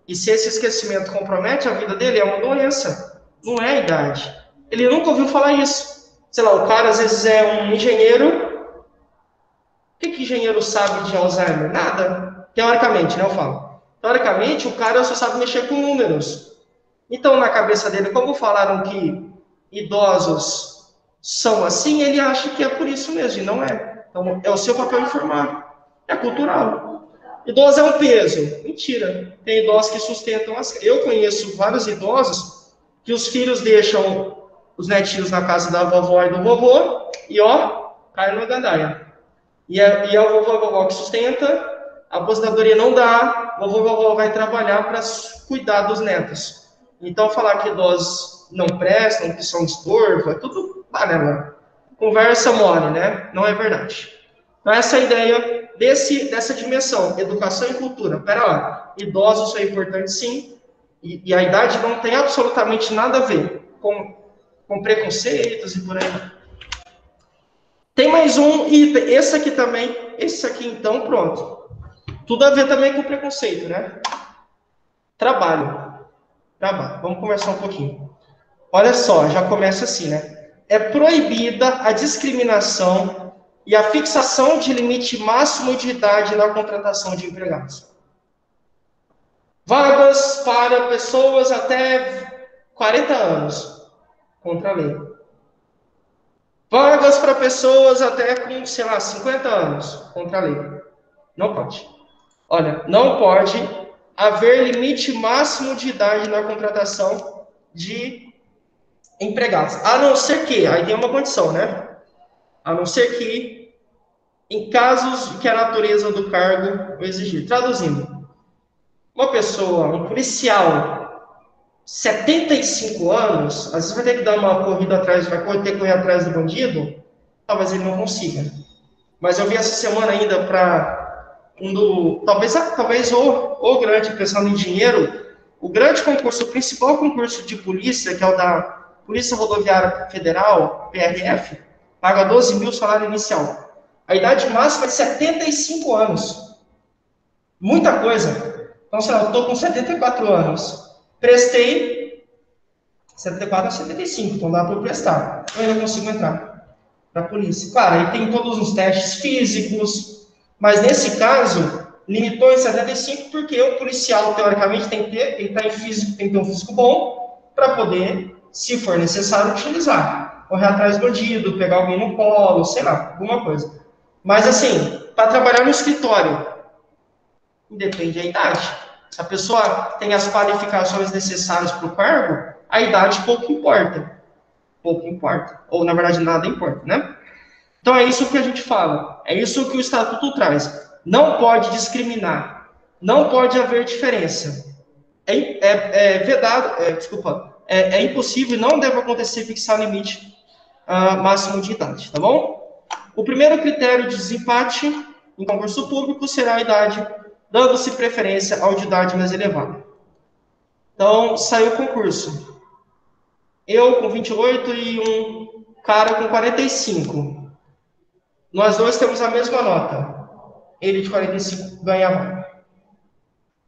e se esse esquecimento compromete a vida dele, é uma doença, não é a idade. Ele nunca ouviu falar isso. Sei lá, o cara às vezes é um engenheiro. O que engenheiro sabe de Alzheimer? Nada. Teoricamente, né, eu falo. Teoricamente, o cara só sabe mexer com números. Então, na cabeça dele, como falaram que idosos são assim, ele acha que é por isso mesmo, e não é. Então, é o seu papel informar. É cultural. Idoso é um peso. Mentira. Tem idosos que sustentam as... Eu conheço vários idosos que os filhos deixam os netinhos na casa da vovó e do vovô, e cai no gandaia. E é o vovô e a vovó que sustenta, a aposentadoria não dá, o vovô e a vovó vai trabalhar para cuidar dos netos. Então, falar que idosos não prestam, que são estorvo, é tudo panela. Conversa mole, né? Não é verdade. Então, essa é a ideia dessa dimensão, educação e cultura. Pera lá, idosos são importantes sim, e a idade não tem absolutamente nada a ver com preconceitos e por aí. Tem mais um item, esse aqui também, esse aqui então, pronto. Tudo a ver também com preconceito, né? Trabalho. Vamos conversar um pouquinho. Olha só, já começa assim, né? É proibida a discriminação e a fixação de limite máximo de idade na contratação de empregados. Vagas para pessoas até 40 anos, contra a lei. Vagas para pessoas até com, sei lá, 50 anos, contra a lei. Não pode. Olha, não pode haver limite máximo de idade na contratação de empregados. A não ser que, aí tem uma condição, né? A não ser que, em casos que a natureza do cargo o exigir. Traduzindo, uma pessoa, um policial, 75 anos, às vezes vai ter que dar uma corrida atrás, vai ter que correr atrás do bandido, talvez ele não consiga. Mas eu vi essa semana ainda para talvez o grande, pensando em dinheiro, o grande concurso, o principal concurso de polícia, que é o da Polícia Rodoviária Federal, PRF, paga 12 mil salário inicial. A idade máxima é 75 anos. Muita coisa. Então, sei lá, eu estou com 74 anos. Prestei 74 a 75, então dá para eu prestar. Eu ainda consigo entrar na polícia. Claro, aí tem todos os testes físicos, mas nesse caso, limitou em 75 porque o policial, teoricamente, tem que ter um físico bom para poder, se for necessário, utilizar. Correr atrás do bandido, pegar alguém no colo, sei lá, alguma coisa. Mas assim, para trabalhar no escritório, depende da idade. Se a pessoa tem as qualificações necessárias para o cargo, a idade pouco importa. Pouco importa. Ou, na verdade, nada importa, né? Então, é isso que a gente fala. É isso que o Estatuto traz. Não pode discriminar. Não pode haver diferença. É impossível e não deve acontecer fixar limite máximo de idade, tá bom? O primeiro critério de desempate em concurso público será a idade, dando-se preferência ao de idade mais elevada. Então, saiu o concurso. Eu com 28 e um cara com 45. Nós dois temos a mesma nota. Ele de 45 ganha a vaga.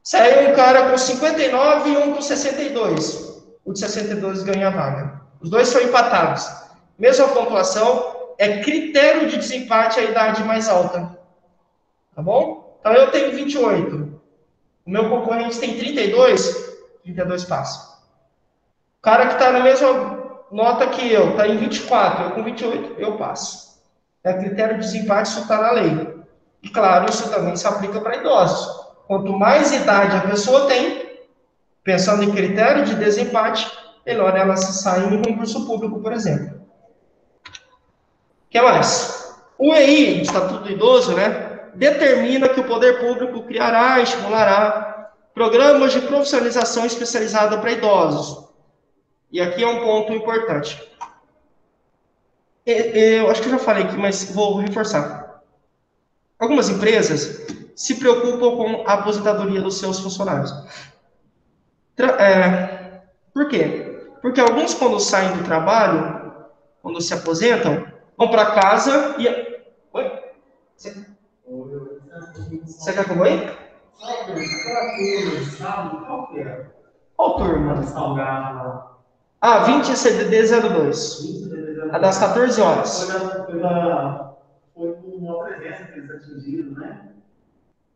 Saiu um cara com 59 e um com 62. O de 62 ganha a vaga. Os dois são empatados. Mesma pontuação, é critério de desempate a idade mais alta. Tá bom? Então eu tenho 28. O meu concorrente tem 32 passa. O cara que está na mesma nota que eu, está em 24, eu com 28, eu passo. É critério de desempate, isso está na lei. E claro, isso também se aplica para idosos. Quanto mais idade a pessoa tem, pensando em critério de desempate, melhor ela se sair em concurso público, por exemplo. O que mais? O EI, Estatuto do Idoso, né, determina que o poder público criará e estimulará programas de profissionalização especializada para idosos. E aqui é um ponto importante. Eu acho que eu já falei aqui, mas vou reforçar. Algumas empresas se preocupam com a aposentadoria dos seus funcionários. Por quê? Porque alguns, quando saem do trabalho, quando se aposentam, vão para casa e... Oi? Você quer comer aí? Qual turma? 20 CDD 02. A das 14 horas. Foi com uma presença que eles atingiram, né?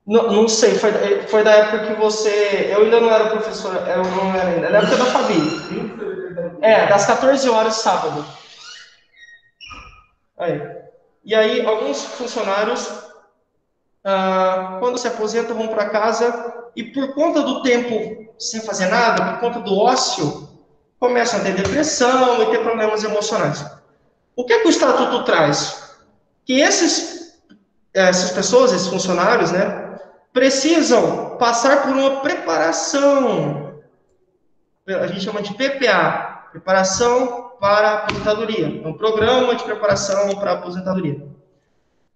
Não sei, foi da época que você... Eu ainda não era professor, eu não era ainda. Na época da Fabi. Das 14 horas, sábado. E aí, alguns funcionários, quando se aposentam, vão para casa e por conta do tempo sem fazer nada, por conta do ócio, começam a ter depressão e ter problemas emocionais. O que é que o Estatuto traz? que essas pessoas, esses funcionários, né, precisam passar por uma preparação, a gente chama de PPA, Preparação para a Aposentadoria, é um programa de preparação para a aposentadoria.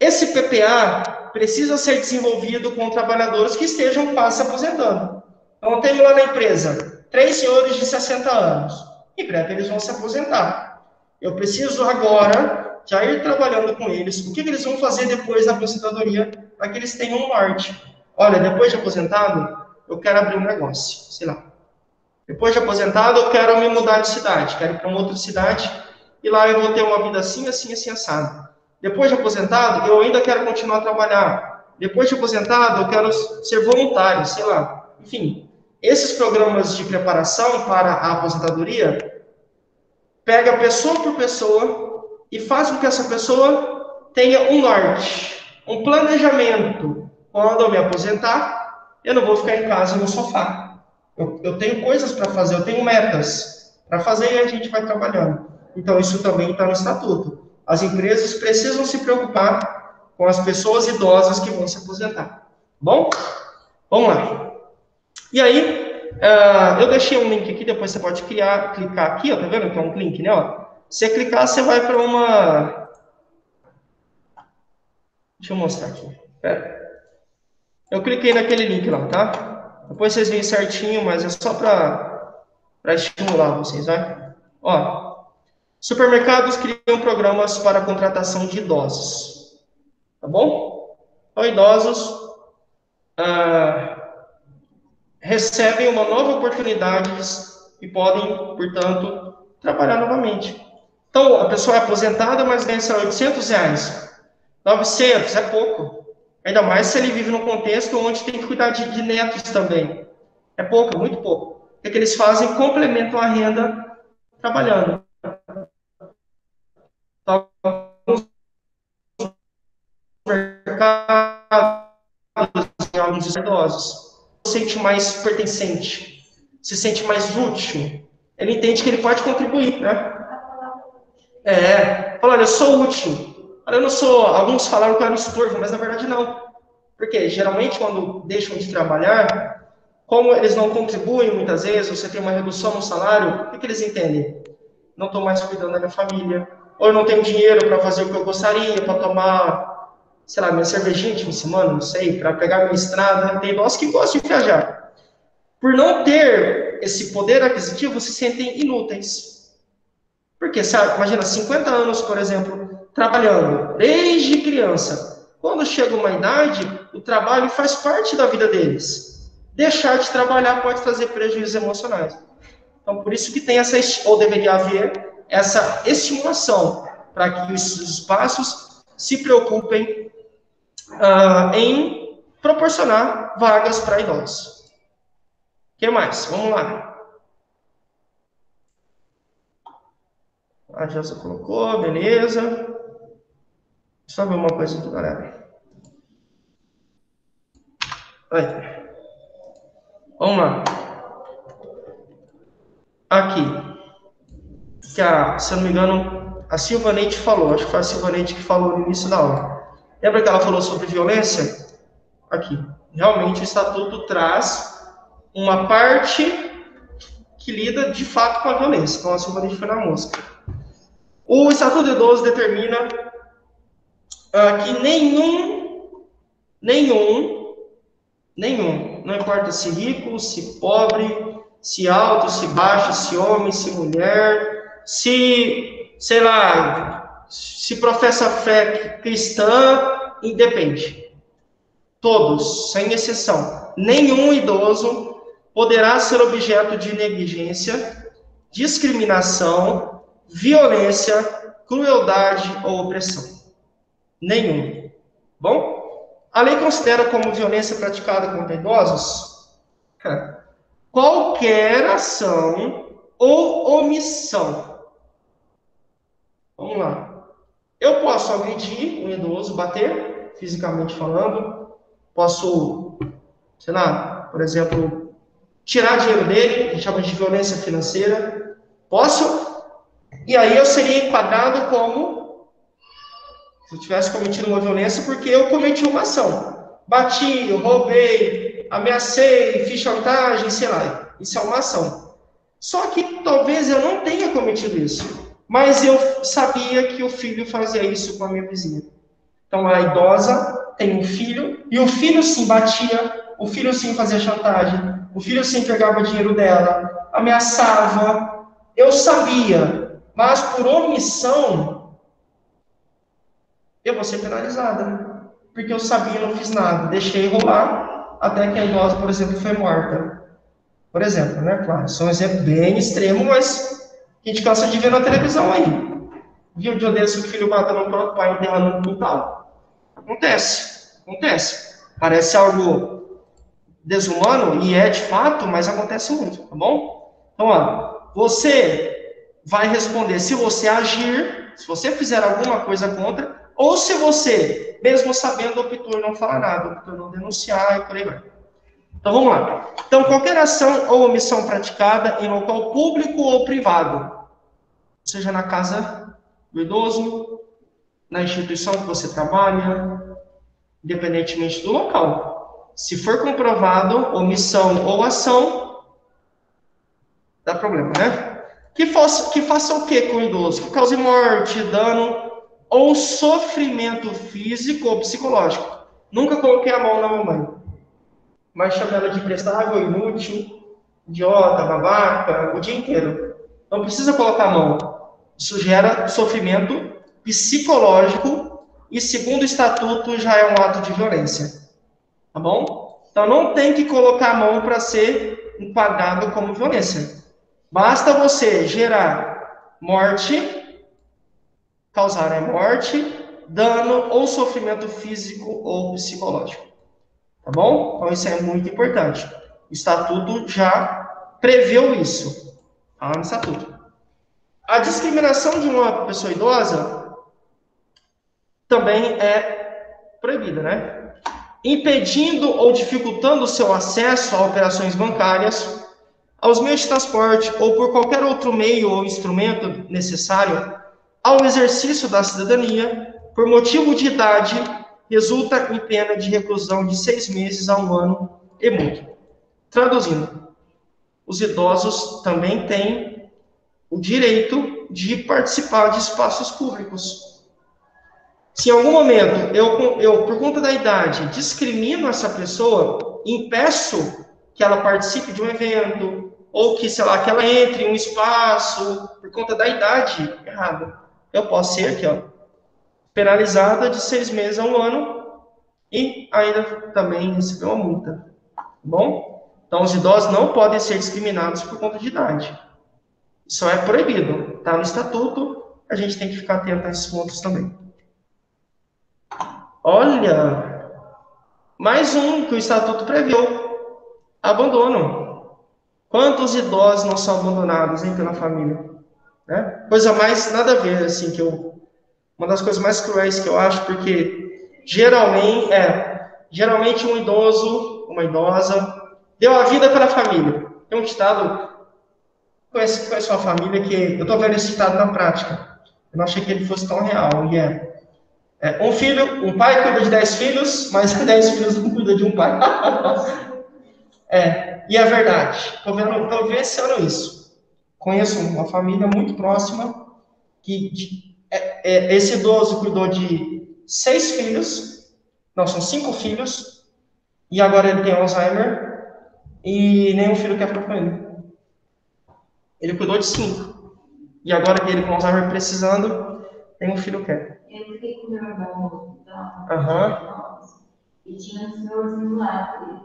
Esse PPA precisa ser desenvolvido com trabalhadores que estejam quase se aposentando. Então, eu tenho lá na empresa 3 senhores de 60 anos, em breve eles vão se aposentar. Eu preciso agora já ir trabalhando com eles, o que eles vão fazer depois da aposentadoria, para que eles tenham um norte. Olha, depois de aposentado, eu quero abrir um negócio, sei lá. Depois de aposentado, eu quero me mudar de cidade, quero ir para uma outra cidade, e lá eu vou ter uma vida assim, assim, assim, assado. Depois de aposentado, eu ainda quero continuar a trabalhar. Depois de aposentado, eu quero ser voluntário, sei lá. Enfim, esses programas de preparação para a aposentadoria, pega pessoa por pessoa e faz com que essa pessoa tenha um norte, um planejamento. Quando eu me aposentar, eu não vou ficar em casa no sofá. Eu tenho coisas para fazer, eu tenho metas para fazer e a gente vai trabalhando. Então, isso também está no estatuto. As empresas precisam se preocupar com as pessoas idosas que vão se aposentar. Bom? Vamos lá. E aí, eu deixei um link aqui, depois você pode clicar aqui, ó, tá vendo que é um link, né? Ó. Se você clicar, você vai para uma... Deixa eu mostrar aqui. Pera. Eu cliquei naquele link lá, tá? Depois vocês veem certinho, mas é só para estimular vocês, vai? Ó, supermercados criam programas para a contratação de idosos. Tá bom? Então, idosos recebem uma nova oportunidade e podem, portanto, trabalhar novamente. Então, a pessoa é aposentada, mas ganha R$800. 900 é pouco. Ainda mais se ele vive num contexto onde tem que cuidar de netos também. É pouco, muito pouco. O que eles fazem? Complementam a renda trabalhando. Então, alguns idosos se sente mais pertencente, se sente mais útil. Ele entende que ele pode contribuir, né? Fala, olha, eu sou útil. Olha, eu não sou... Alguns falaram que eu era um estorvo, mas na verdade não. Porque geralmente quando deixam de trabalhar, como eles não contribuem muitas vezes, você tem uma redução no salário, o que eles entendem? Não estou mais cuidando da minha família, ou eu não tenho dinheiro para fazer o que eu gostaria, para tomar, sei lá, minha cervejinha de fim de semana, não sei, para pegar minha estrada. Tem idosos que gostam de viajar. Por não ter esse poder aquisitivo, se sentem inúteis. Porque, sabe, imagina, 50 anos, por exemplo, trabalhando, desde criança. Quando chega uma idade, o trabalho faz parte da vida deles. Deixar de trabalhar pode trazer prejuízos emocionais. Então, por isso que tem ou deveria haver, essa estimulação para que os espaços se preocupem em proporcionar vagas para idosos. O que mais? Vamos lá. A Gelsa colocou, beleza. Deixa eu ver uma coisa aqui, galera. Aí. Vamos lá. Aqui. Que se eu não me engano, a Silvanete falou. Acho que foi a Silvanete que falou no início da aula. Lembra que ela falou sobre violência? Aqui. Realmente o estatuto traz uma parte que lida de fato com a violência. Então a Silvanete foi na música. O Estatuto do Idoso determina que nenhum, não importa se rico, se pobre, se alto, se baixo, se homem, se mulher, se, sei lá, se professa fé cristã, independe. Todos, sem exceção. Nenhum idoso poderá ser objeto de negligência, discriminação, violência, crueldade ou opressão. Nenhum. Bom? A lei considera como violência praticada contra idosos qualquer ação ou omissão. Vamos lá. Eu posso agredir um idoso, bater, fisicamente falando. Posso, sei lá, por exemplo, tirar dinheiro dele, a gente chama de violência financeira. Posso? E aí eu seria enquadrado como Se eu tivesse cometido uma violência, porque eu cometi uma ação. Bati, eu roubei, ameacei, fiz chantagem, sei lá. Isso é uma ação. Só que talvez eu não tenha cometido isso. Mas eu sabia que o filho fazia isso com a minha vizinha. Então a idosa tem um filho, e o filho sim batia, o filho sim fazia chantagem, o filho sim pegava dinheiro dela, ameaçava. Eu sabia, mas por omissão, eu vou ser penalizada. Porque eu sabia e não fiz nada. Deixei rolar até que a idosa, por exemplo, foi morta. Por exemplo, né? Claro, isso é um exemplo bem extremo, mas a gente cansa de ver na televisão aí. Viu de onde que o filho matando o próprio pai enterrando no quintal? Acontece, acontece. Parece algo desumano, e é de fato, mas acontece muito, tá bom? Então, olha, você vai responder se você agir, se você fizer alguma coisa contra, ou se você, mesmo sabendo, optou por não falar nada, optou por não denunciar e por aí vai. Então, vamos lá. Então, qualquer ação ou omissão praticada em local público ou privado, seja na casa do idoso, na instituição que você trabalha, independentemente do local. Se for comprovado omissão ou ação, dá problema, né? Que faça o que com o idoso? Que cause morte, dano ou sofrimento físico ou psicológico. Nunca coloquei a mão na mamãe, mas chamo ela de imprestável, inútil, idiota, babaca, o dia inteiro. Não precisa colocar a mão. Isso gera sofrimento psicológico e, segundo o estatuto, já é um ato de violência. Tá bom? Então, não tem que colocar a mão para ser enquadrado como violência. Basta você gerar morte, causar morte, dano ou sofrimento físico ou psicológico. Tá bom? Então, isso é muito importante. O estatuto já preveu isso. Tá no estatuto. A discriminação de uma pessoa idosa também é proibida, né? Impedindo ou dificultando o seu acesso a operações bancárias, aos meios de transporte ou por qualquer outro meio ou instrumento necessário ao exercício da cidadania, por motivo de idade, resulta em pena de reclusão de 6 meses a 1 ano e multa. Traduzindo, os idosos também têm o direito de participar de espaços públicos. Se em algum momento eu, por conta da idade, discrimino essa pessoa, impeço que ela participe de um evento, ou que, sei lá, que ela entre em um espaço, por conta da idade errada, eu posso ser aqui, ó, penalizada de 6 meses a 1 ano e ainda também receber uma multa. Tá bom? Então, os idosos não podem ser discriminados por conta de idade. Isso é proibido. Está no estatuto, a gente tem que ficar atento a esses pontos também. Olha, mais um que o estatuto previu: abandono. Quantos idosos não são abandonados, hein, pela família? Né? Coisa mais nada a ver, assim, uma das coisas mais cruéis que eu acho, porque geralmente um idoso, uma idosa, deu a vida pela família. Tem um ditado, conheço uma família que, eu estou vendo esse ditado na prática, eu não achei que ele fosse tão real, e um pai cuida de 10 filhos, mas 10 filhos não cuidam de um pai. E é verdade. Estou vivenciando isso. Conheço uma família muito próxima que esse idoso cuidou de 6 filhos, não, são 5 filhos, e agora ele tem Alzheimer e nenhum filho quer ficar com ele. Ele cuidou de 5. E agora que ele com Alzheimer precisando, nenhum filho quer. Eu fiquei com meu irmão, e tinha um senhorzinho lá.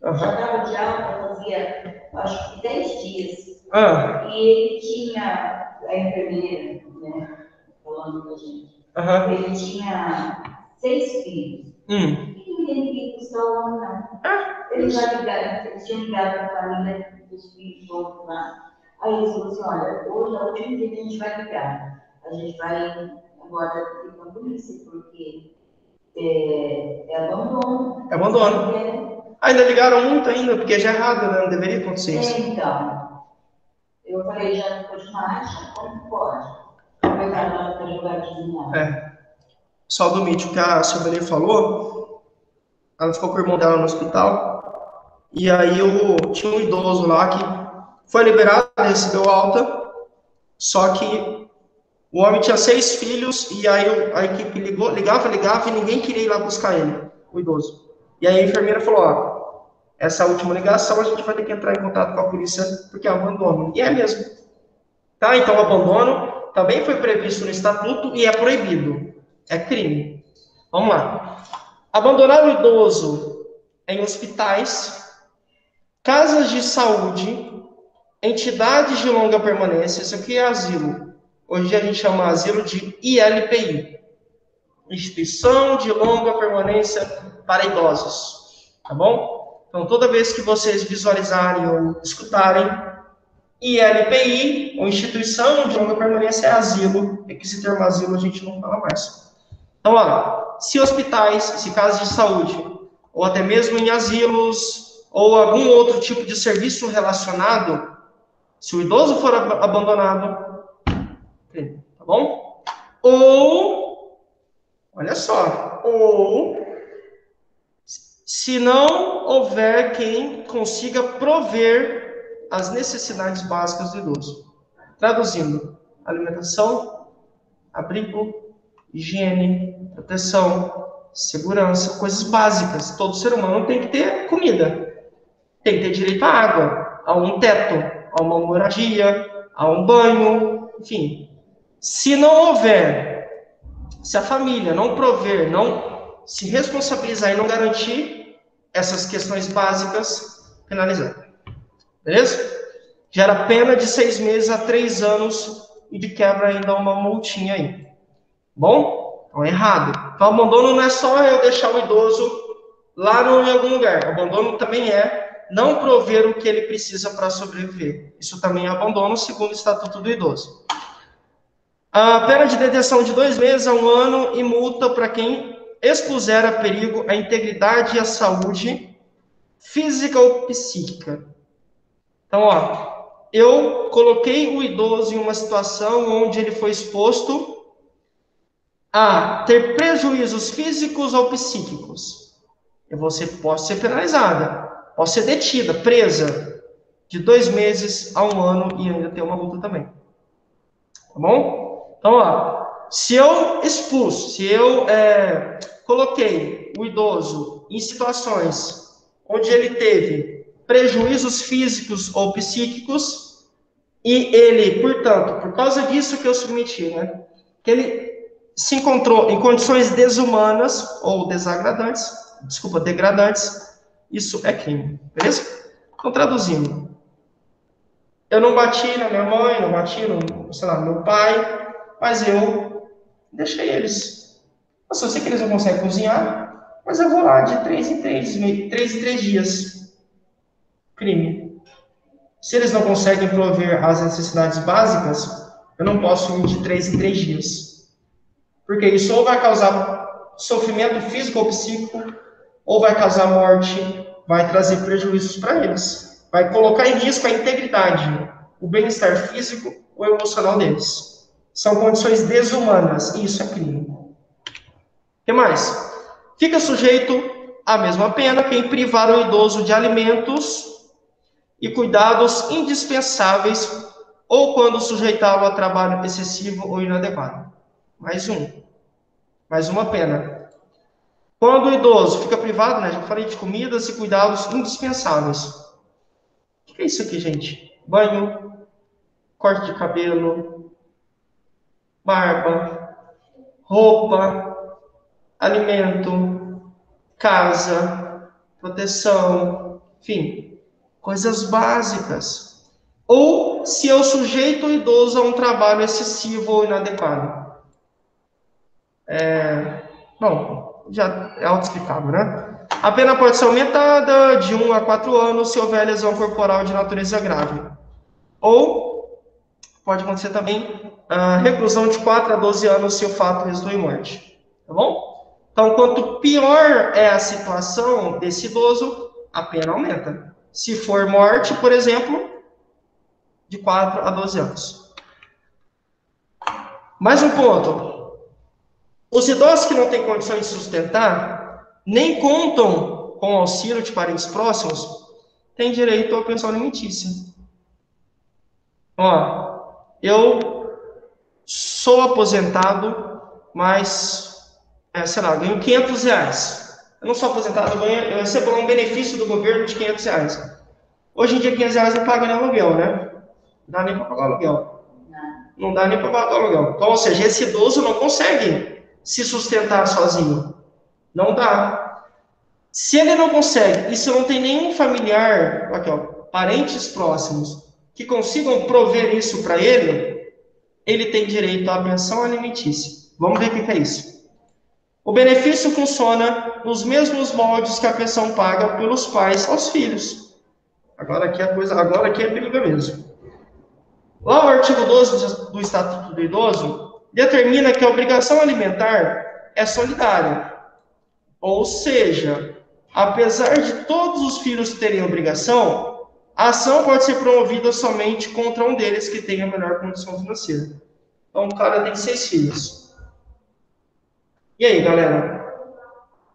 Já estava de alta, fazia, acho que 10 dias. E ele tinha, a enfermeira, né, falando com a gente, ele tinha 6 filhos. E ninguém queria buscar o homem, não. Eles tinham ligado para a família dos filhos todos lá. Aí eles falaram assim: olha, hoje é o último dia que a gente vai ligar. A gente vai agora ir com a polícia, porque é abandono. É abandono. Ainda ligaram muito ainda, porque já é errado, né? Não deveria acontecer isso. Então, eu falei, já não pode mais, como pode? Coitado lá da jogadinha. só do mito que a Silvia falou, ela ficou com o irmão dela no hospital, e aí tinha um idoso lá que foi liberado, recebeu alta, só que o homem tinha 6 filhos, e aí a equipe ligava, e ninguém queria ir lá buscar ele, o idoso. E aí a enfermeira falou, ó, essa última ligação a gente vai ter que entrar em contato com a polícia, porque é abandono. E é mesmo. Tá? Então o abandono também foi previsto no estatuto e é proibido. É crime. Vamos lá. Abandonar o idoso em hospitais, casas de saúde, entidades de longa permanência. Isso aqui é asilo. Hoje a gente chama asilo de ILPI, Instituição de Longa Permanência para Idosos. Tá bom? Então, toda vez que vocês visualizarem ou escutarem ILPI, ou Instituição de Longa Permanência, é asilo. É que esse termo asilo a gente não fala mais. Então, olha, se hospitais, se casas de saúde, ou até mesmo em asilos, ou algum outro tipo de serviço relacionado, se o idoso for abandonado, tá bom? Ou, olha só, ou se não houver quem consiga prover as necessidades básicas do idoso. Traduzindo, alimentação, abrigo, higiene, proteção, segurança, coisas básicas. Todo ser humano tem que ter comida, tem que ter direito à água, a um teto, a uma moradia, a um banho, enfim. Se não houver, se a família não prover, não se responsabilizar e não garantir essas questões básicas, penalizar. Beleza? Gera pena de 6 meses a 3 anos e de quebra ainda uma multinha aí. Bom? Então é errado. Então abandono não é só eu deixar o idoso lá em algum lugar. Abandono também é não prover o que ele precisa para sobreviver. Isso também é abandono, segundo o Estatuto do Idoso. A pena de detenção de 2 meses a 1 ano e multa para quem expuser a perigo a integridade e a saúde física ou psíquica. Então, ó, eu coloquei o idoso em uma situação onde ele foi exposto a ter prejuízos físicos ou psíquicos. Posso ser penalizada, posso ser detida, presa, de 2 meses a 1 ano e ainda ter uma multa também. Tá bom? Então, ó, se eu expus, se eu coloquei o idoso em situações onde ele teve prejuízos físicos ou psíquicos e ele, portanto, por causa disso que eu submeti, né, que ele se encontrou em condições desumanas ou degradantes, isso é crime, beleza? Então, traduzindo, eu não bati na minha mãe, não bati no, sei lá, no meu pai, mas eu deixei eles. Nossa, eu sei que eles não conseguem cozinhar, mas eu vou lá de 3 em 3 dias. Crime. Se eles não conseguem prover as necessidades básicas, eu não posso ir de 3 em 3 dias. Porque isso ou vai causar sofrimento físico ou psíquico, ou vai causar morte, vai trazer prejuízos para eles. Vai colocar em risco a integridade, o bem-estar físico ou emocional deles. São condições desumanas, e isso é crime. O que mais? Fica sujeito à mesma pena quem privar o idoso de alimentos e cuidados indispensáveis ou quando sujeitá-lo a trabalho excessivo ou inadequado. Mais uma pena. Quando o idoso fica privado, né, já falei de comidas e cuidados indispensáveis. O que é isso aqui, gente? Banho, corte de cabelo, barba, roupa, alimento, casa, proteção, enfim, coisas básicas. Ou se eu sujeito o idoso a um trabalho excessivo ou inadequado. Bom, já é autoexplicável, né? A pena pode ser aumentada de 1 a 4 anos se houver lesão corporal de natureza grave. Ou pode acontecer também reclusão de 4 a 12 anos se o fato resultou em morte. Tá bom? Então, quanto pior é a situação desse idoso, a pena aumenta. Se for morte, por exemplo, de 4 a 12 anos. Mais um ponto. Os idosos que não têm condições de sustentar, nem contam com o auxílio de parentes próximos, têm direito à pensão alimentícia. Ó, eu sou aposentado, mas, sei lá, ganho R$500. Eu não sou aposentado, eu recebo um benefício do governo de R$500. Hoje em dia, R$500 não paga nem aluguel, né? Não dá nem para pagar aluguel. Não dá nem para pagar aluguel. Então, ou seja, esse idoso não consegue se sustentar sozinho. Não dá. Se ele não consegue, e se não tem nenhum familiar, aqui, ó, parentes próximos, que consigam prover isso para ele, ele tem direito à pensão alimentícia. Vamos ver o que é isso. O benefício funciona nos mesmos moldes que a pensão paga pelos pais aos filhos. Agora aqui é briga mesmo. Lá o artigo 12 do Estatuto do Idoso determina que a obrigação alimentar é solidária. Ou seja, apesar de todos os filhos terem obrigação, a ação pode ser promovida somente contra um deles que tenha a melhor condição financeira. Então, o cara tem 6 filhos. E aí, galera?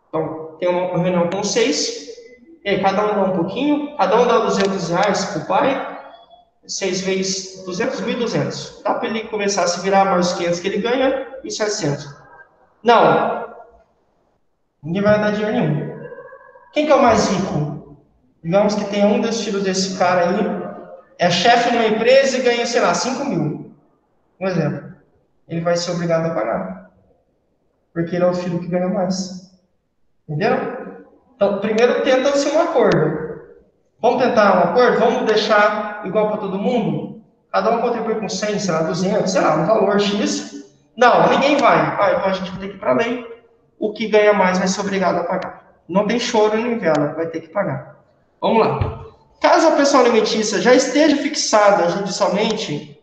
Então, tem uma reunião com 6. E aí, cada um dá um pouquinho. Cada um dá R$200 para o pai. 6 vezes 200, 1.200. Dá para ele começar a se virar mais os 500 que ele ganha e 700. Não. Ninguém vai dar dinheiro nenhum. Quem que é o mais rico? Digamos que tem um dos filhos desse cara aí, é chefe de uma empresa e ganha, sei lá, 5 mil. Um exemplo. Ele vai ser obrigado a pagar. Porque ele é o filho que ganha mais. Entendeu? Então, primeiro tenta-se um acordo. Vamos tentar um acordo? Vamos deixar igual para todo mundo? Cada um contribui com 100, sei lá, 200, sei lá, um valor X. Não, ninguém vai. Então a gente vai ter que ir para a lei. O que ganha mais vai ser obrigado a pagar. Não tem choro nem vela, vai ter que pagar. Vamos lá. Caso a pensão alimentícia já esteja fixada judicialmente,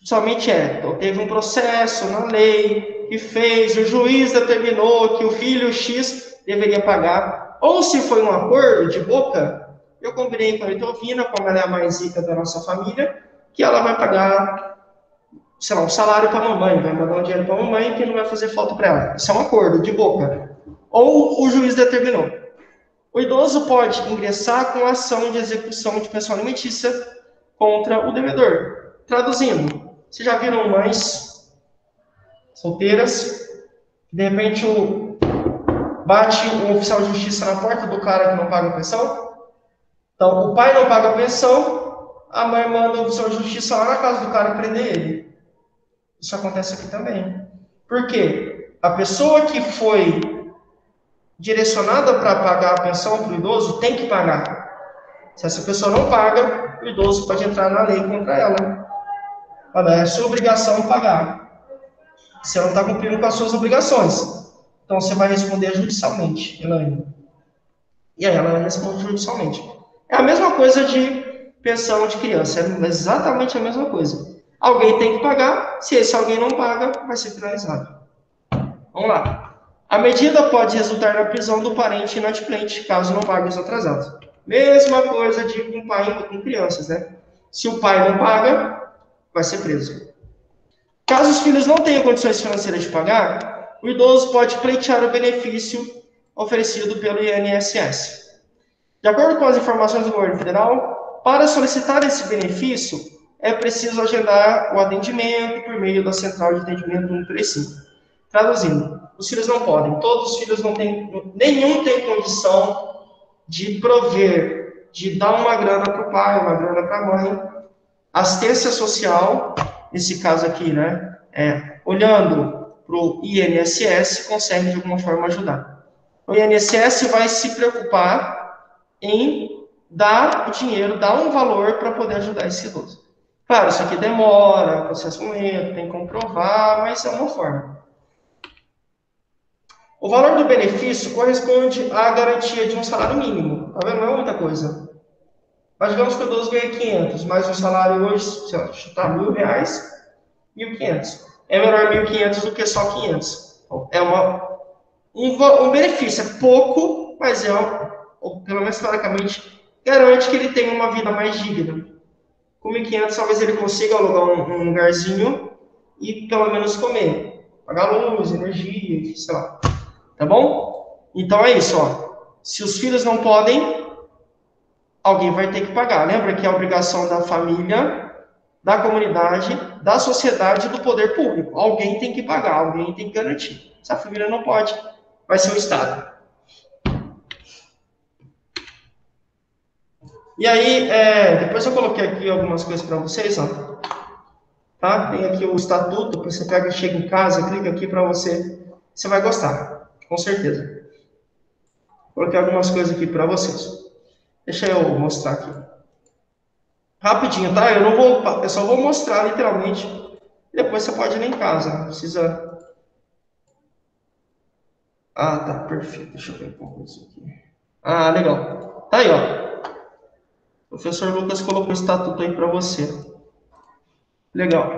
então teve um processo na lei que fez, o juiz determinou que o filho X deveria pagar, ou se foi um acordo de boca, eu combinei com a Litovina, como ela é a mais rica da nossa família, que ela vai pagar, sei lá, um salário para a mamãe, vai mandar um dinheiro para a mamãe que não vai fazer falta para ela. Isso é um acordo de boca. Ou o juiz determinou. O idoso pode ingressar com ação de execução de pensão alimentícia contra o devedor. Traduzindo, vocês já viram mães solteiras, de repente bate um oficial de justiça na porta do cara que não paga a pensão? Então, o pai não paga a pensão, a mãe manda o oficial de justiça lá na casa do cara prender ele. Isso acontece aqui também. Por quê? A pessoa que foi direcionada para pagar a pensão para o idoso tem que pagar. Se essa pessoa não paga, o idoso pode entrar na lei contra ela. É sua obrigação pagar. Você não está cumprindo com as suas obrigações. Então você vai responder judicialmente, Elaine. E aí ela responde judicialmente. É a mesma coisa de pensão de criança. É exatamente a mesma coisa. Alguém tem que pagar. Se esse alguém não paga, vai ser penalizado. Vamos lá. A medida pode resultar na prisão do parente inadimplente, caso não pague os atrasados. Mesma coisa de com pai com crianças, né? Se o pai não paga, vai ser preso. Caso os filhos não tenham condições financeiras de pagar, o idoso pode pleitear o benefício oferecido pelo INSS. De acordo com as informações do governo federal, para solicitar esse benefício, é preciso agendar o atendimento por meio da Central de Atendimento 135. Traduzindo, os filhos não podem, todos os filhos não têm, nenhum tem condição de prover, de dar uma grana para o pai, uma grana para a mãe. Assistência social, nesse caso aqui, né, olhando para o INSS, consegue de alguma forma ajudar. O INSS vai se preocupar em dar o dinheiro, dar um valor para poder ajudar esse idoso. Claro, isso aqui demora, processo lento, tem que comprovar, mas é uma forma. O valor do benefício corresponde à garantia de um salário mínimo. Tá vendo? Não é muita coisa. Mas digamos que o idoso ganha 500, mas o salário hoje, se eu chutar R$1.000, 1.500. É melhor 1.500 do que só 500. É um benefício, é pouco, mas pelo menos teoricamente, garante que ele tenha uma vida mais digna. Com 1.500, talvez ele consiga alugar um lugarzinho e pelo menos comer. pagar luz, energia, sei lá. Tá bom? Então é isso, ó. Se os filhos não podem, alguém vai ter que pagar. Lembra que é a obrigação da família, da comunidade, da sociedade e do poder público. Alguém tem que pagar, alguém tem que garantir. Se a família não pode, vai ser o Estado. E aí, depois eu coloquei aqui algumas coisas para vocês, ó. Tá? Tem aqui o estatuto, você pega, chega em casa, clica aqui para você. Você vai gostar, com certeza. Coloquei algumas coisas aqui para vocês. Deixa eu mostrar aqui. Rapidinho, tá? Eu só vou mostrar literalmente. Depois você pode ir lá em casa. Não precisa. Ah, tá, perfeito. Deixa eu ver um pouco isso aqui. Ah, legal. Tá aí, ó. O professor Lucas colocou o estatuto aí para você. Legal.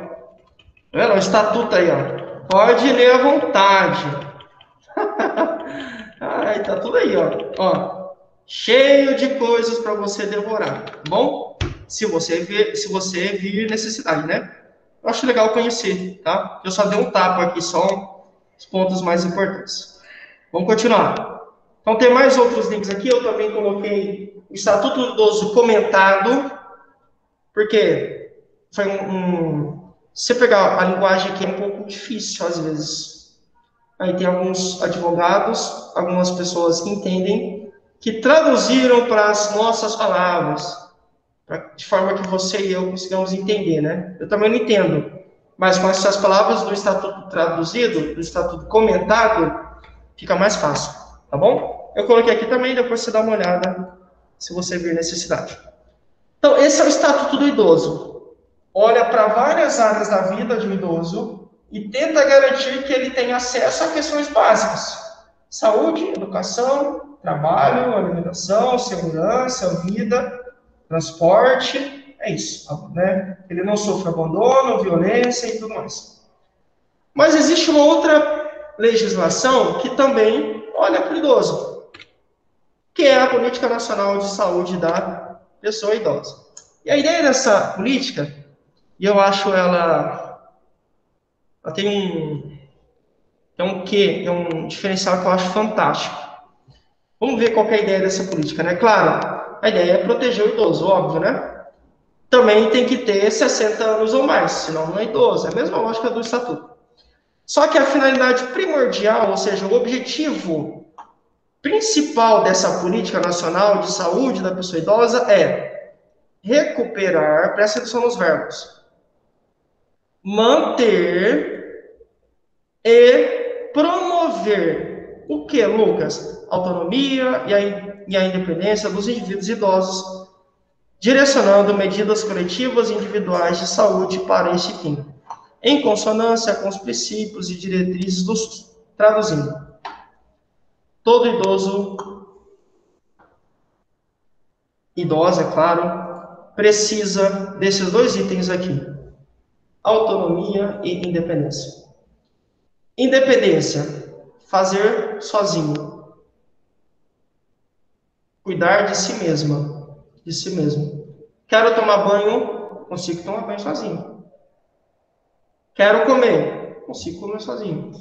Tá vendo? O estatuto aí, ó. Pode ler à vontade. Ai, tá tudo aí, ó. Cheio de coisas para você devorar, tá bom? Se você vir necessidade, né? Eu acho legal conhecer, tá? Eu só dei um tapa aqui, só os pontos mais importantes. Vamos continuar. Então, tem mais outros links aqui. Eu também coloquei o Estatuto do Idoso comentado, porque foi se você pegar a linguagem aqui é um pouco difícil, às vezes. Aí tem alguns advogados, algumas pessoas que entendem, que traduziram para as nossas palavras, de forma que você e eu consigamos entender, né? Eu também não entendo, mas com essas palavras do Estatuto traduzido, do Estatuto comentado, fica mais fácil, tá bom? Eu coloquei aqui também, depois você dá uma olhada, se você vir necessidade. Então, esse é o Estatuto do Idoso. Olha para várias áreas da vida de um idoso e tenta garantir que ele tenha acesso a questões básicas. Saúde, educação, trabalho, alimentação, segurança, vida, transporte, é isso, né? Ele não sofre abandono, violência e tudo mais. Mas existe uma outra legislação que também olha para o idoso, que é a Política Nacional de Saúde da Pessoa Idosa. E a ideia dessa política, e eu acho ela tem um diferencial que eu acho fantástico. Vamos ver qual é a ideia dessa política, né? Claro, a ideia é proteger o idoso, óbvio, né? Também tem que ter 60 anos ou mais, senão não é idoso. É a mesma lógica do Estatuto. Só que a finalidade primordial, ou seja, o objetivo principal dessa política nacional de saúde da pessoa idosa é recuperar, presta atenção nos verbos, manter e promover o que, Lucas? Autonomia e a independência dos indivíduos idosos, direcionando medidas coletivas e individuais de saúde para esse fim, em consonância com os princípios e diretrizes do SUS. Traduzindo, todo idosa, é claro, precisa desses dois itens aqui, autonomia e independência. Independência, fazer sozinho. Cuidar de si mesma, de si mesmo. Quero tomar banho, consigo tomar banho sozinho. Quero comer, consigo comer sozinho.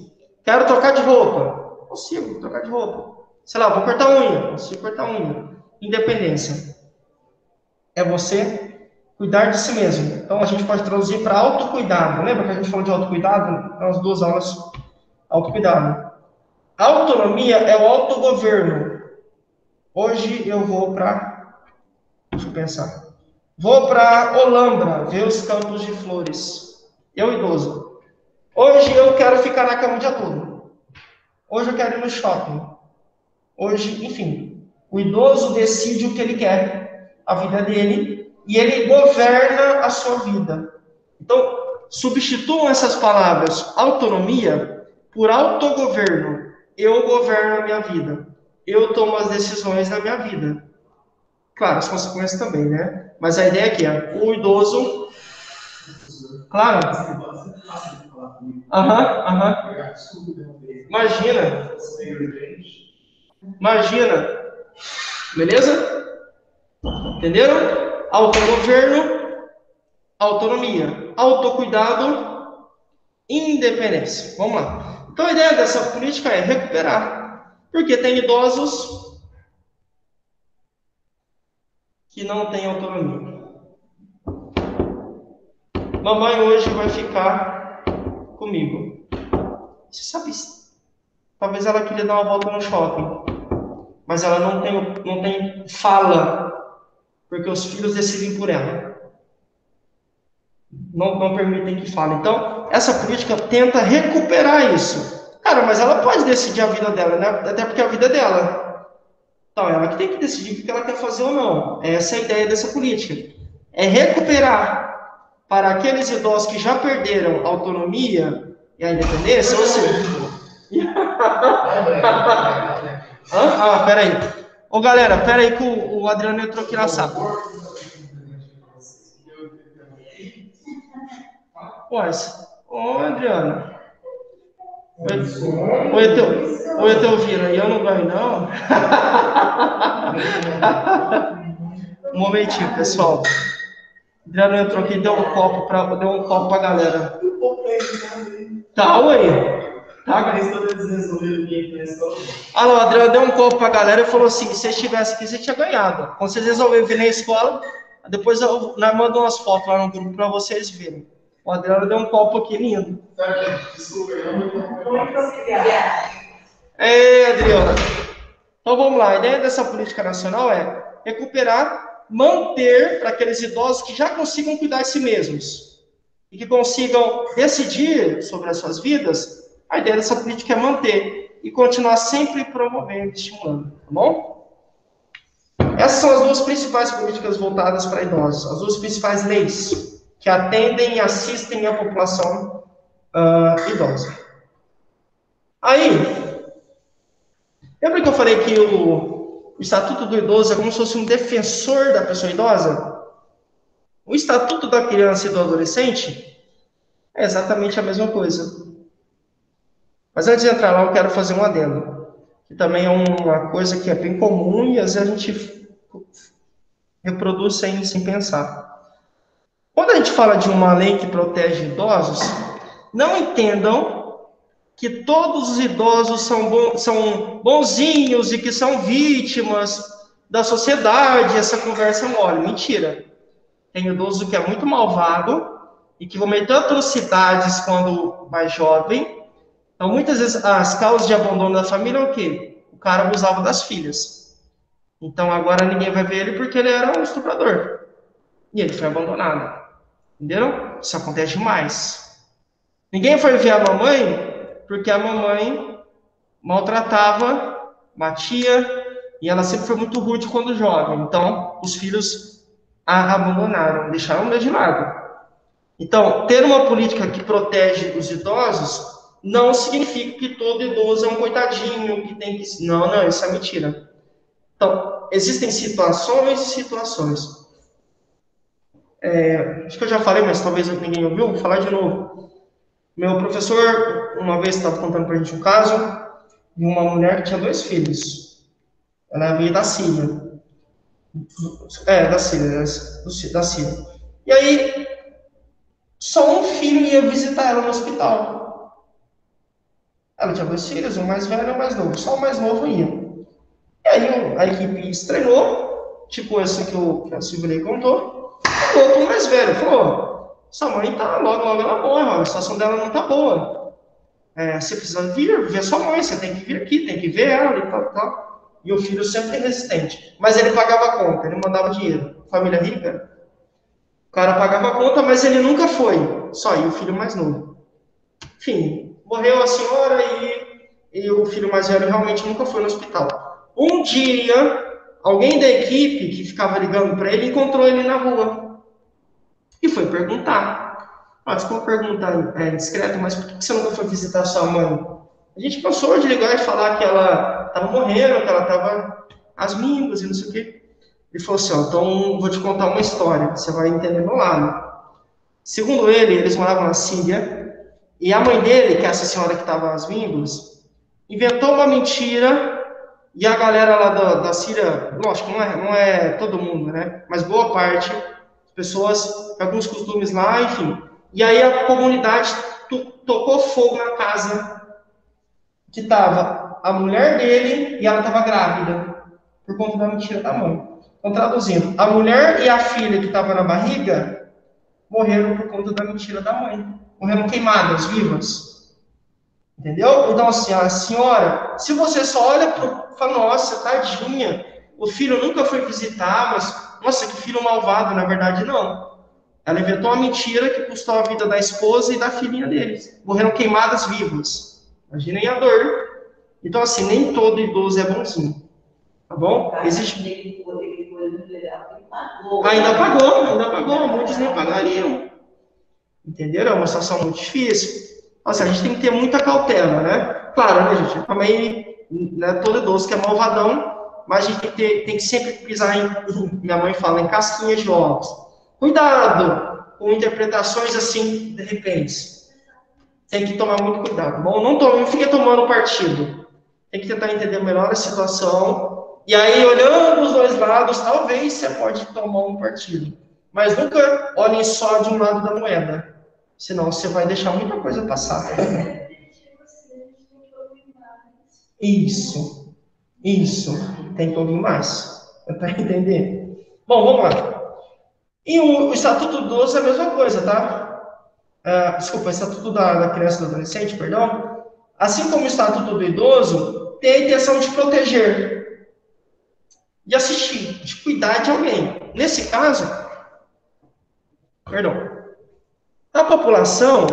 Quero trocar de roupa, consigo trocar de roupa. Sei lá, vou cortar unha, consigo cortar unha. Independência é você cuidar de si mesmo. Então a gente pode traduzir para autocuidado. Lembra que a gente falou de autocuidado? Nas 2 aulas, autocuidado. A autonomia é o autogoverno. Hoje eu vou para... Deixa eu pensar. Vou para Olambra, ver os campos de flores. Eu idoso. Hoje eu quero ficar na cama o dia todo. Hoje eu quero ir no shopping. Hoje, enfim. O idoso decide o que ele quer. A vida dele. E ele governa a sua vida. Então, substituam essas palavras autonomia por autogoverno. Eu governo a minha vida. Eu tomo as decisões da minha vida. Claro, as consequências também, né? Mas a ideia aqui é o idoso... Claro. Imagina. Beleza? Entenderam? Autogoverno, autonomia. Autocuidado, independência. Vamos lá. Então, a ideia dessa política é recuperar. Porque tem idosos que não têm autonomia. Mamãe hoje vai ficar comigo. Você sabe, talvez ela queria dar uma volta no shopping, mas ela não tem fala, porque os filhos decidem por ela. Não permitem que fale. Então, essa política tenta recuperar isso. Cara, mas ela pode decidir a vida dela, né? Até porque a vida é dela. Então, ela que tem que decidir o que ela quer fazer ou não. Essa é a ideia dessa política. É recuperar para aqueles idosos que já perderam a autonomia e a independência, ou seja... Peraí. Ô, galera, peraí que o Adriano entrou aqui na sala. Ô, Adriano. Oi, eu tô ouvindo aí, eu não ganho, não. Um momentinho, pessoal. Adriano entrou aqui e deu um copo pra galera. Tá, oi. Tá, o Adriano deu um copo pra galera e falou assim: se vocês estivessem aqui, você tinha ganhado. Quando vocês resolverem vir na escola, depois eu mando umas fotos lá no grupo pra vocês verem. O Adriano deu um copo aqui lindo. Adriano. Então vamos lá. A ideia dessa política nacional é recuperar, manter para aqueles idosos que já consigam cuidar de si mesmos e que consigam decidir sobre as suas vidas. A ideia dessa política é manter e continuar sempre promovendo e estimulando, tá bom? Essas são as duas principais políticas voltadas para idosos, as duas principais leis que atendem e assistem a população idosa. Aí, lembra que eu falei que o Estatuto do Idoso é como se fosse um defensor da pessoa idosa? O Estatuto da Criança e do Adolescente é exatamente a mesma coisa. Mas antes de entrar lá, eu quero fazer um adendo, que também é uma coisa que é bem comum e às vezes a gente reproduz sem pensar. Quando a gente fala de uma lei que protege idosos, não entendam que todos os idosos são bonzinhos e que são vítimas da sociedade, essa conversa mole. Mentira. Tem idoso que é muito malvado e que cometeu atrocidades quando mais jovem. Então, muitas vezes, as causas de abandono da família é o quê? O cara abusava das filhas. Então, agora ninguém vai ver ele porque ele era um estuprador. E ele foi abandonado. Entenderam? Isso acontece demais. Ninguém foi ver a mamãe porque a mamãe maltratava, batia, e ela sempre foi muito rude quando jovem. Então, os filhos a abandonaram, deixaram de lado. Então, ter uma política que protege os idosos não significa que todo idoso é um coitadinho, que tem que... Não, isso é mentira. Então, existem situações e situações. Acho que eu já falei, mas talvez ninguém ouviu, vou falar de novo. Meu professor, uma vez, estava contando para a gente um caso de uma mulher que tinha 2 filhos. Ela veio da Síria. Da Síria. E aí, só um filho ia visitar ela no hospital. Ela tinha 2 filhos, um mais velho e um mais novo. Só o mais novo ia. E aí a equipe estreou, tipo essa que a Silvia contou, falou para o mais velho, falou: sua mãe tá, logo ela morre, a situação dela não tá boa. Você precisa vir ver sua mãe, você tem que vir aqui, tem que ver ela e tal. E o filho sempre resistente. Mas ele pagava a conta, ele mandava dinheiro. Família rica. O cara pagava a conta, mas ele nunca foi. Só ia o filho mais novo. Enfim, morreu a senhora e o filho mais velho realmente nunca foi no hospital. Um dia, alguém da equipe que ficava ligando para ele encontrou ele na rua. E foi perguntar. Ficou uma pergunta discreta, mas por que você nunca foi visitar sua mãe? A gente cansou de ligar e falar que ela estava morrendo, que ela estava às míngos e não sei o quê. Ele falou assim: então vou te contar uma história, você vai entender meu lado. Segundo ele, eles moravam na Síria, e a mãe dele, que é essa senhora que estava às míngos, inventou uma mentira, e a galera lá da Síria, lógico, não é todo mundo, né? Mas boa parte, pessoas com alguns costumes lá, enfim. E aí a comunidade tocou fogo na casa que estava a mulher dele e ela estava grávida, por conta da mentira da mãe. Então, traduzindo, a mulher e a filha que estavam na barriga morreram por conta da mentira da mãe. Morreram queimadas, vivas. Entendeu? Então, assim, a senhora, se você só olha para fala, nossa, tadinha, o filho nunca foi visitar, mas, nossa, que filho malvado, na verdade, não. Ela inventou uma mentira que custou a vida da esposa e da filhinha deles. Morreram queimadas vivas. Imaginem a dor. Então, assim, nem todo idoso é bonzinho. Tá bom? Existe... Ainda pagou. Muitos nem pagariam. Entenderam? É uma situação muito difícil. Assim, a gente tem que ter muita cautela, né? Claro, né, gente? Também, não é todo idoso que é malvadão, mas a gente tem que sempre pisar minha mãe fala, em casquinhas de ovos. Cuidado com interpretações assim, de repente. Tem que tomar muito cuidado, bom? Não fique tomando partido. Tem que tentar entender melhor a situação. E aí, olhando os dois lados, talvez você pode tomar um partido. Mas nunca olhem só de um lado da moeda. Senão você vai deixar muita coisa passar. Isso. Tem que ouvir mais. Tentar entender. Bom, vamos lá. E o Estatuto do Idoso é a mesma coisa, tá? Desculpa, o Estatuto da Criança e do Adolescente, perdão. Assim como o Estatuto do Idoso, tem a intenção de proteger, de assistir, de cuidar de alguém. Nesse caso, a população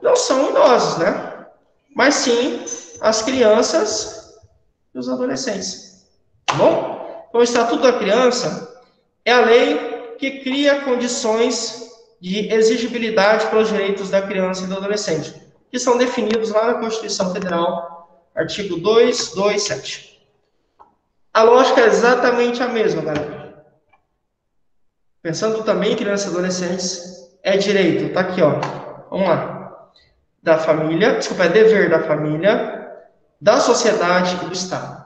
não são idosos, né? Mas sim as crianças e os adolescentes. Tá bom? Então, o Estatuto da Criança é a lei que cria condições de exigibilidade para os direitos da criança e do adolescente, que são definidos lá na Constituição Federal, artigo 227. A lógica é exatamente a mesma, galera. Pensando também em crianças e adolescentes, é direito, tá aqui, ó. Vamos lá. Da família, é dever da família, da sociedade e do Estado.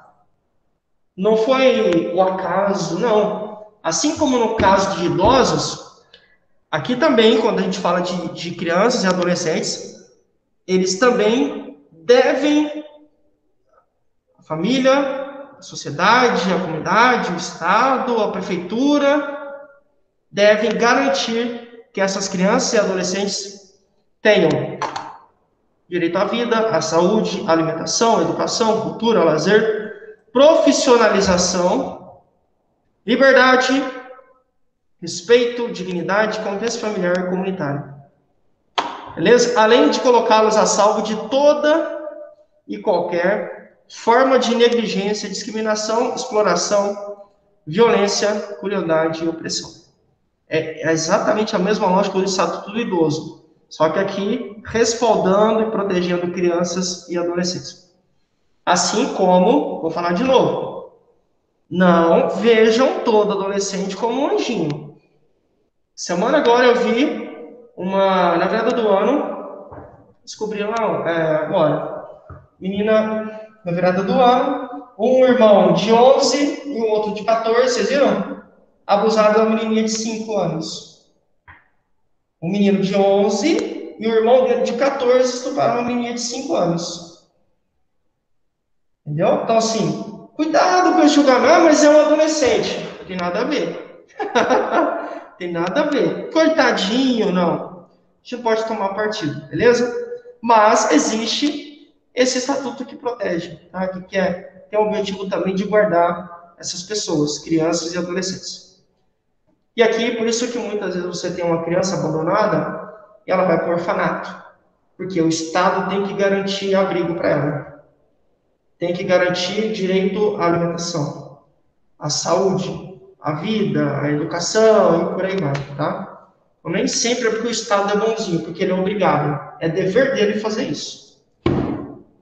Não foi o acaso, não. Assim como no caso de idosos, aqui também, quando a gente fala de crianças e adolescentes, eles também devem, a família, a sociedade, a comunidade, o Estado, a prefeitura, devem garantir que essas crianças e adolescentes tenham direito à vida, à saúde, à alimentação, à educação, cultura, lazer, profissionalização, liberdade, respeito, dignidade, convivência familiar e comunitária. Beleza? Além de colocá-los a salvo de toda e qualquer forma de negligência, discriminação, exploração, violência, crueldade e opressão. É exatamente a mesma lógica do Estatuto do Idoso, só que aqui respaldando e protegendo crianças e adolescentes. Assim como, vou falar de novo, não vejam todo adolescente como um anjinho. Semana agora eu vi na virada do ano, descobri lá, agora, menina na virada do ano, um irmão de 11 e um outro de 14, vocês viram? Abusado de uma menininha de 5 anos. Um menino de 11 e o irmão dele de 14 estupraram uma menininha de 5 anos. Entendeu? Então, assim, cuidado com o julgamento, mas é um adolescente. Não tem nada a ver. Tem nada a ver. Coitadinho, não. A gente pode tomar partido, beleza? Mas existe esse estatuto que protege, tá? Que tem o objetivo também de guardar essas pessoas, crianças e adolescentes. E aqui, por isso que muitas vezes você tem uma criança abandonada e ela vai para o orfanato. Porque o Estado tem que garantir abrigo para ela. Tem que garantir direito à alimentação, à saúde, à vida, à educação e por aí vai, tá? Então, nem sempre é porque o Estado é bonzinho, porque ele é obrigado. É dever dele fazer isso.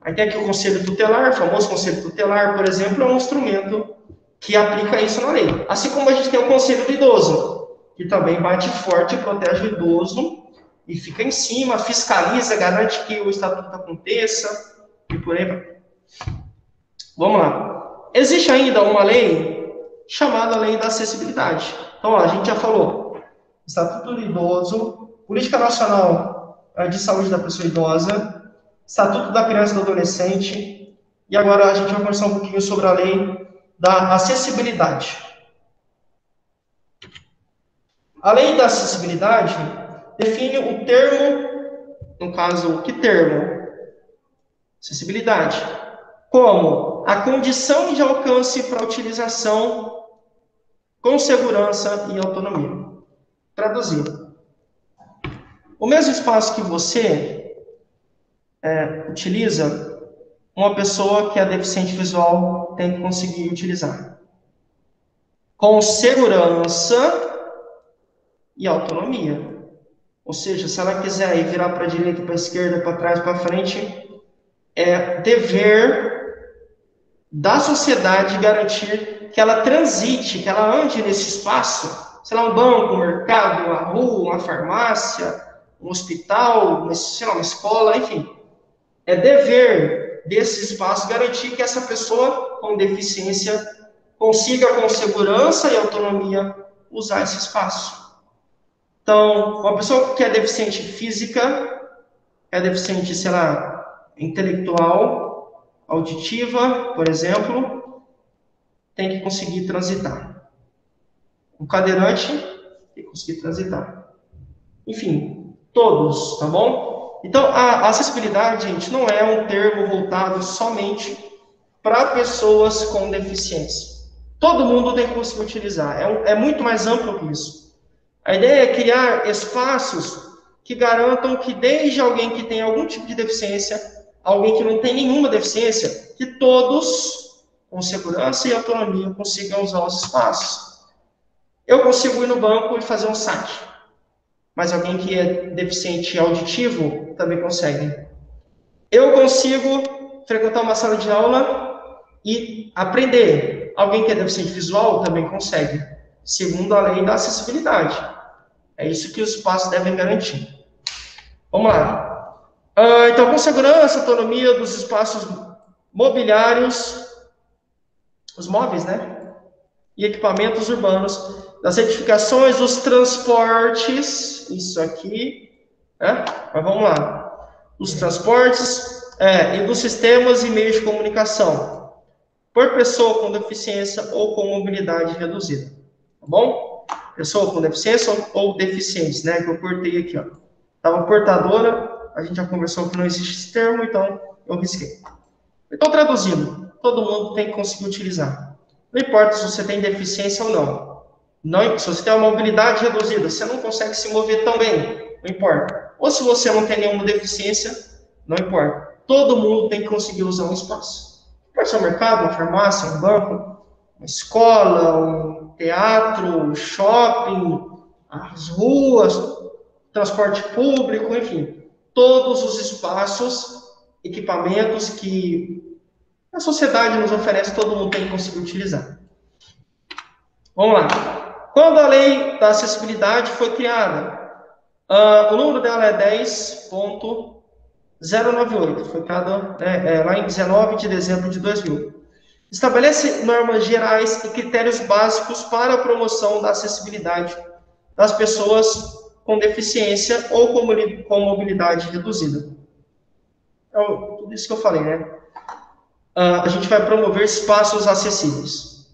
Aí tem aqui o Conselho Tutelar, o famoso Conselho Tutelar, por exemplo, é um instrumento que aplica isso na lei. Assim como a gente tem o Conselho do Idoso, que também bate forte e protege o idoso, e fica em cima, fiscaliza, garante que o estatuto aconteça, e por aí vai. Vamos lá. Existe ainda uma lei chamada Lei da Acessibilidade. Então, ó, a gente já falou. Estatuto do Idoso, Política Nacional de Saúde da Pessoa Idosa, Estatuto da Criança e do Adolescente, e agora a gente vai conversar um pouquinho sobre a Lei da Acessibilidade. A Lei da Acessibilidade define o termo, no caso, que termo? Acessibilidade. Como a condição de alcance para utilização com segurança e autonomia. Traduzindo. O mesmo espaço que você utiliza, uma pessoa que é deficiente visual tem que conseguir utilizar. Com segurança e autonomia. Ou seja, se ela quiser ir virar para a direita, para a esquerda, para trás, para frente, é dever da sociedade garantir que ela transite, que ela ande nesse espaço, sei lá, um banco, um mercado, uma rua, uma farmácia, um hospital, uma escola, enfim. É dever desse espaço garantir que essa pessoa com deficiência consiga com segurança e autonomia usar esse espaço. Então, uma pessoa que é deficiente física, é deficiente, sei lá, intelectual, auditiva, por exemplo, tem que conseguir transitar. Um cadeirante tem que conseguir transitar. Enfim, todos, tá bom? Então, a acessibilidade, gente, não é um termo voltado somente para pessoas com deficiência. Todo mundo tem que conseguir utilizar. É muito mais amplo que isso. A ideia é criar espaços que garantam que desde alguém que tem algum tipo de deficiência, alguém que não tem nenhuma deficiência, que todos, com segurança e autonomia, consigam usar os espaços. Eu consigo ir no banco e fazer um saque, mas alguém que é deficiente auditivo também consegue. Eu consigo frequentar uma sala de aula e aprender. Alguém que é deficiente visual também consegue, segundo a lei da acessibilidade. É isso que os espaços devem garantir. Vamos lá. Então, com segurança, autonomia dos espaços mobiliários, os móveis, né? E equipamentos urbanos, das edificações, dos transportes, isso aqui, né? Mas vamos lá. Dos transportes e dos sistemas e meios de comunicação, por pessoa com deficiência ou com mobilidade reduzida. Tá bom? Pessoa com deficiência ou deficientes, né? Que eu cortei aqui, ó. Estava portadora, a gente já conversou que não existe esse termo, então eu risquei. Então, traduzindo, todo mundo tem que conseguir utilizar. Não importa se você tem deficiência ou não. Se você tem uma mobilidade reduzida, você não consegue se mover tão bem, não importa. Ou se você não tem nenhuma deficiência, não importa. Todo mundo tem que conseguir usar um espaço. Pode ser um mercado, uma farmácia, um banco, uma escola, um teatro, um shopping, as ruas, transporte público, enfim. Todos os espaços, equipamentos que a sociedade nos oferece, todo mundo tem que conseguir utilizar. Vamos lá. Quando a lei da acessibilidade foi criada, o número dela é 10.098, foi criada lá em 19 de dezembro de 2000. Estabelece normas gerais e critérios básicos para a promoção da acessibilidade das pessoas com deficiência ou com mobilidade reduzida. Então, tudo isso que eu falei, né? A gente vai promover espaços acessíveis,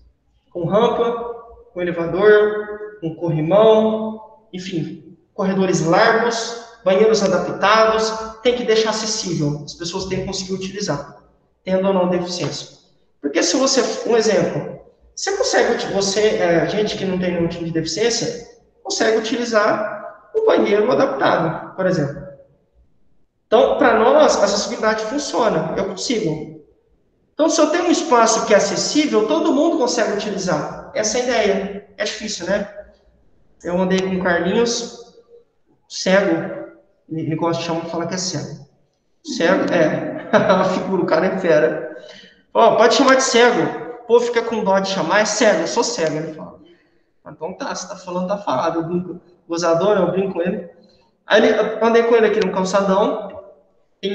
com rampa, com elevador, com corrimão, enfim, corredores largos, banheiros adaptados, tem que deixar acessível, as pessoas têm que conseguir utilizar, tendo ou não deficiência. Porque se você, um exemplo, você consegue, gente que não tem nenhum tipo de deficiência, consegue utilizar um banheiro adaptado, por exemplo. Então, para nós, a acessibilidade funciona, eu consigo. Então, se eu tenho um espaço que é acessível, todo mundo consegue utilizar. Essa é a ideia. É difícil, né? Eu andei com o Carlinhos, cego, ele gosta de falar que é cego. Cego, a figura, o cara é fera. Pode chamar de cego. O povo fica com dó de chamar, é cego, eu sou cego, ele fala. Então tá, você tá falando, tá falado. Eu brinco, gozador, eu brinco com ele. Aí eu andei com ele aqui no calçadão, tem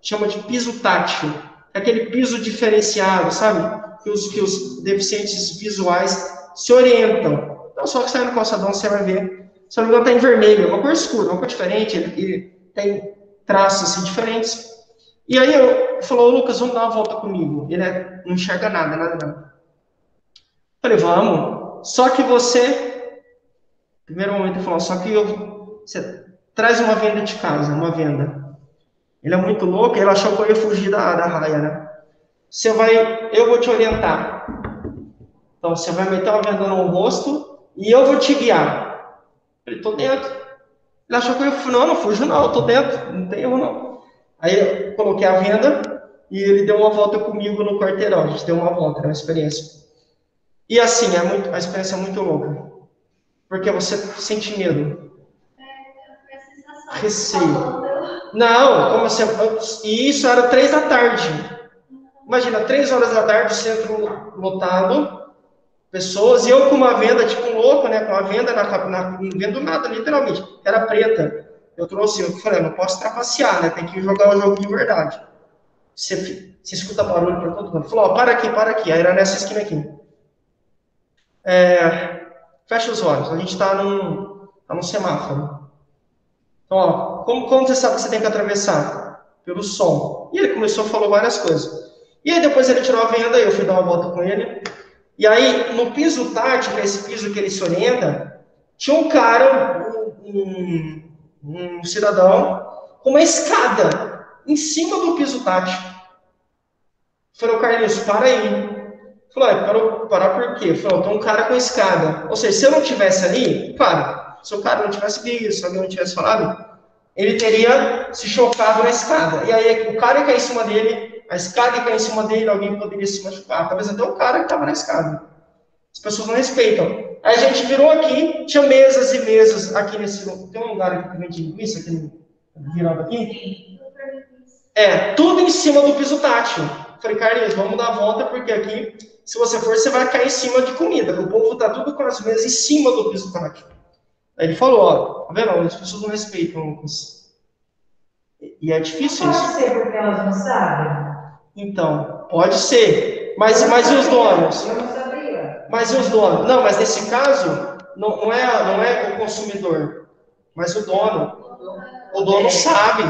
chama de piso tátil, aquele piso diferenciado, sabe? Que os deficientes visuais se orientam. Então, só que sai no calçadão, você vai ver se eu não me engano, tá em vermelho, uma cor escura, uma cor diferente, ele tem traços assim diferentes. E aí eu falou, Lucas, vamos dar uma volta comigo. Ele não enxerga nada, nada, nada. Falei, vamos. Só que você, primeiro momento ele falou, só que você traz uma venda de casa, uma venda. Ele é muito louco, ele achou que eu ia fugir da raia, né? Eu vou te orientar. Então, você vai meter uma venda no rosto e eu vou te guiar. Ele, tô dentro. Ele achou que eu ia fugir. Não, não fujo não, eu tô dentro, não tem erro não. Aí eu coloquei a venda e ele deu uma volta comigo no quarteirão. A gente deu uma volta, era uma experiência. E assim, a experiência é muito louca. Porque você sente medo. Receio. Não, como assim? E isso era 3 da tarde. Imagina, 3 horas da tarde, centro lotado, pessoas, e eu com uma venda, tipo um louco, né? Com uma venda não vendo nada, literalmente. Era preta. Eu trouxe, eu falei, não posso trapacear, né? Tem que jogar o jogo de verdade. Você escuta barulho por todo mundo. Falou, ó, para aqui. Aí era nessa esquina aqui. Fecha os olhos, a gente está num semáforo. Então, ó, como você sabe que você tem que atravessar? Pelo som. E ele começou a falar várias coisas. E aí depois ele tirou a venda, eu fui dar uma volta com ele. E aí, no piso tátil, que é esse piso que ele se orienta, tinha um cara, um cidadão, com uma escada em cima do piso tátil. Falei, Carlinhos, para aí. Falou, parar por quê? Falou, tem um cara com escada. Ou seja, se eu não tivesse ali, claro, se o cara não tivesse visto, se alguém não tivesse falado, ele teria se chocado na escada. E aí o cara ia cair em cima dele, a escada ia cair em cima dele, alguém poderia se machucar. Talvez até o cara que estava na escada. As pessoas não respeitam. Aí a gente virou aqui, tinha mesas e mesas aqui nesse lugar. Tem um lugar aqui que vende linguiça, aqui virado aqui? Tudo em cima do piso tátil. Falei, Carlinhos, vamos dar a volta, porque aqui, se você for, você vai cair em cima de comida. O povo tá tudo com as mesas em cima do piso tátil. Aí ele falou, ó, tá vendo? As pessoas não respeitam, Lucas. E é difícil isso. Pode ser porque elas não sabem? Então, pode ser. Mas e os donos? Eu não sabia. Mas e os donos? Não, mas nesse caso, não é o consumidor, mas o dono. O dono sabe.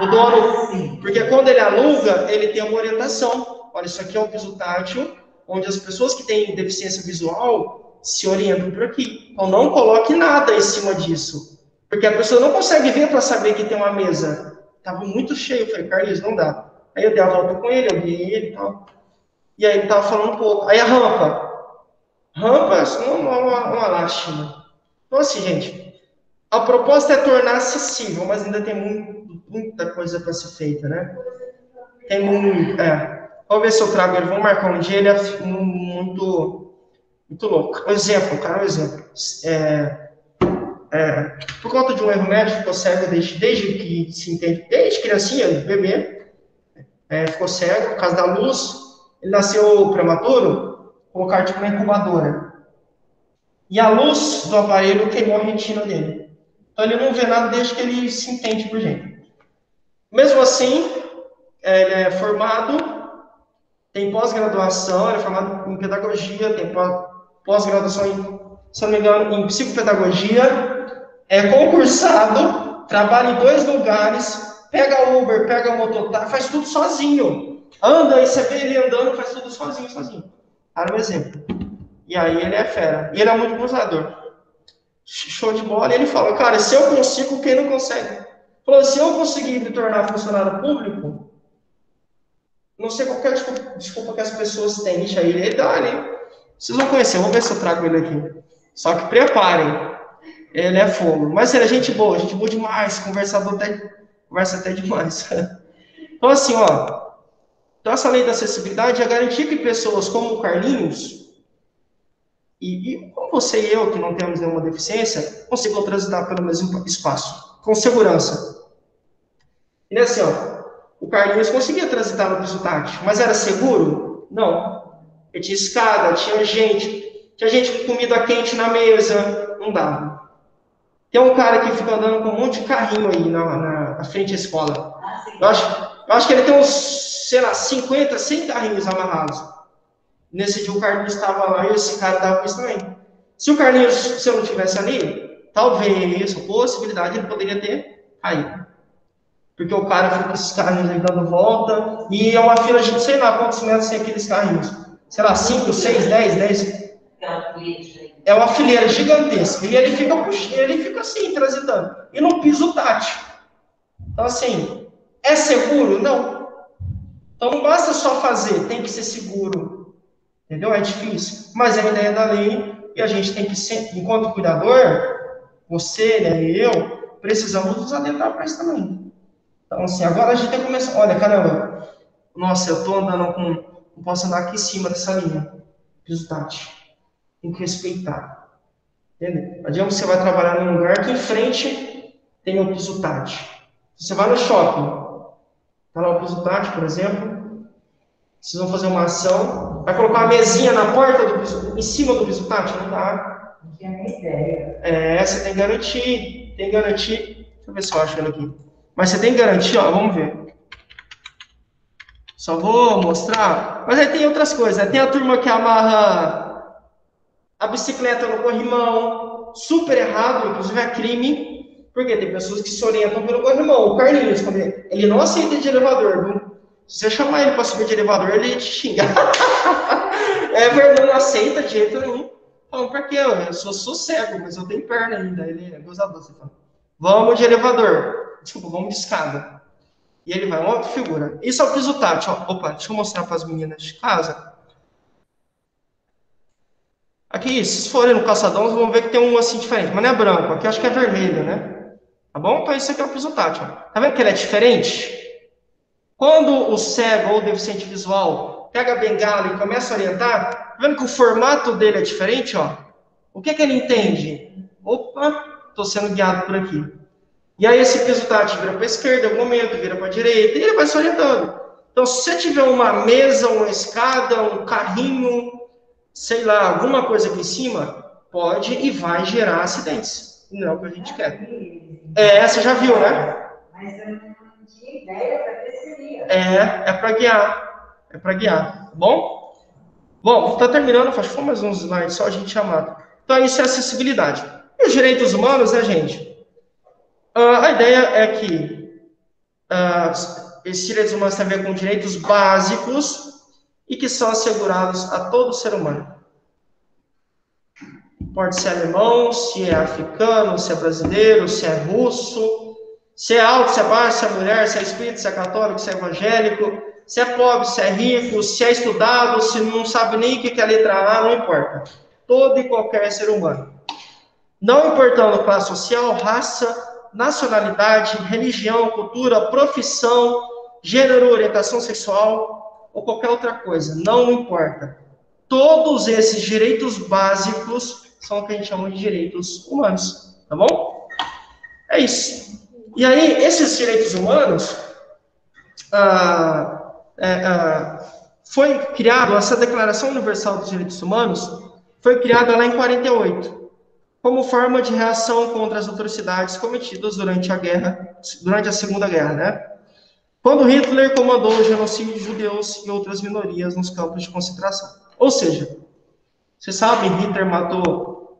O dono, porque quando ele aluga, ele tem uma orientação. Olha, isso aqui é um piso tátil, onde as pessoas que têm deficiência visual se orientam por aqui. Então não coloque nada em cima disso. Porque a pessoa não consegue ver para saber que tem uma mesa. Estava muito cheio, eu falei, Carlinhos, não dá. Aí eu dei a volta com ele, eu guiei ele e tal. E aí ele estava falando um pouco. Aí a rampa. Rampa, isso não é uma lástima. Então assim, gente, a proposta é tornar acessível, mas ainda tem muita coisa para ser feita, né? Tem muito, Vamos ver se eu trago ele, vamos marcar um dia, ele é muito louco. Um exemplo. Por conta de um erro médico, ficou cego desde que se entende, desde criancinha, bebê, ficou cego por causa da luz, ele nasceu prematuro, colocaram tipo uma incubadora. E a luz do aparelho queimou a retina dele. Então ele não vê nada desde que ele se entende por gente. Mesmo assim, ele é formado, tem pós-graduação, ele é formado em pedagogia, tem pós-graduação em, se não me engano, em psicopedagogia, é concursado, trabalha em 2 lugares, pega Uber, pega mototáxi, faz tudo sozinho. Anda e você vê ele andando, faz tudo sozinho. Era um exemplo. E aí ele é fera. E ele é muito cruzador. Show de bola. E ele fala, cara, se eu consigo, quem não consegue? Falou, se eu conseguir me tornar funcionário público, não sei qualquer desculpa que as pessoas têm. Ixi, aí ele dá ali. Vocês vão conhecer, vamos ver se eu trago ele aqui. Só que preparem. Ele é fogo. Mas ele é gente boa demais, conversa até demais. Então assim, ó. Então essa lei da acessibilidade é garantir que pessoas como o Carlinhos, e como você e eu, que não temos nenhuma deficiência, consigam transitar pelo mesmo espaço, com segurança. E assim, ó, o Carlinhos conseguia transitar no piso tátil, mas era seguro? Não. Ele tinha escada, tinha gente com comida quente na mesa, não dava. Tem um cara que fica andando com um monte de carrinho aí na frente da escola. Eu acho que ele tem uns, sei lá, 50, 100 carrinhos amarrados. Nesse dia o Carlinhos estava lá e esse cara dava isso também. Se o Carlinhos, se eu não estivesse ali, talvez, possibilidade, ele poderia ter caído. Porque o cara fica com esses carrinhos aí dando volta, e é uma fila de, sei lá, quantos metros tem aqueles carrinhos. Sei lá, 5, 6, 10. É uma fileira gigantesca. E ele fica assim, transitando. E no piso tátil. Então, assim, é seguro? Não. Então, não basta só fazer, tem que ser seguro. Entendeu? É difícil. Mas é a ideia da lei, e a gente tem que, enquanto cuidador, você, né, e eu, precisamos nos atentar para isso também. Então, assim, agora a gente tem que começar. Olha, caramba, nossa, eu tô andando com. Não posso andar aqui em cima dessa linha. Piso tátil. Tem que respeitar. Entendeu? Não adianta você vai trabalhar num lugar que em frente tem o piso tátil. Você vai no shopping, tá lá o piso tátil, por exemplo, vocês vão fazer uma ação, vai colocar uma mesinha na porta do piso, em cima do piso tátil? Não dá. Não tinha nem ideia. Você tem que garantir. Deixa eu ver se eu acho ele aqui. Mas você tem que garantir, ó, vamos ver. Só vou mostrar. Mas aí tem outras coisas. Tem a turma que amarra a bicicleta no corrimão. Super errado, inclusive é crime. Porque tem pessoas que se orientam pelo corrimão. O Carlinhos, ele não aceita de elevador, viu? Se você chamar ele para subir de elevador, ele te xinga. Everton não aceita de jeito nenhum. Então, porque eu sou cego, mas eu tenho perna ainda. Ele é gozador, você fala. Vamos de elevador. Desculpa, vamos de escada. E ele vai, uma outra figura. Isso é o piso tátil. Opa, deixa eu mostrar para as meninas de casa. Aqui, se forem no calçadão, vocês vão ver que tem um assim diferente. Mas não é branco, aqui eu acho que é vermelho, né? Tá bom? Então isso aqui é o piso tátil. Tá vendo que ele é diferente? Quando o cego ou deficiente visual pega a bengala e começa a orientar, tá vendo que o formato dele é diferente, ó? O que ele entende? Opa, estou sendo guiado por aqui. E aí esse piso tátil vira para a esquerda em algum momento, vira para a direita, e ele vai se orientando. Então, se você tiver uma mesa, uma escada, um carrinho, sei lá, alguma coisa aqui em cima, pode e vai gerar acidentes. Não é o que a gente quer. Você já viu, né? Mas eu não tinha ideia para que seria. É para guiar. É para guiar, tá bom? Bom, tá terminando, acho que foi mais uns slides só, a gente já mata. Então, isso é acessibilidade. E os direitos humanos, né, gente? A ideia é que esses direitos humanos têm a ver com direitos básicos e que são assegurados a todo ser humano. Pode ser alemão, se é africano, se é brasileiro, se é russo, se é alto, se é baixo, se é mulher, se é espírita, se é católico, se é evangélico, se é pobre, se é rico, se é estudado, se não sabe nem o que é a letra A, não importa. Todo e qualquer ser humano. Não importando classe social, raça, nacionalidade, religião, cultura, profissão, gênero, orientação sexual ou qualquer outra coisa, não importa. Todos esses direitos básicos são o que a gente chama de direitos humanos, tá bom? É isso. E aí, esses direitos humanos, foi criado, essa Declaração Universal dos Direitos Humanos, foi criada lá em 48. Como forma de reação contra as atrocidades cometidas durante a Segunda Guerra, né? Quando Hitler comandou o genocídio de judeus e outras minorias nos campos de concentração. Ou seja, vocês sabem, Hitler matou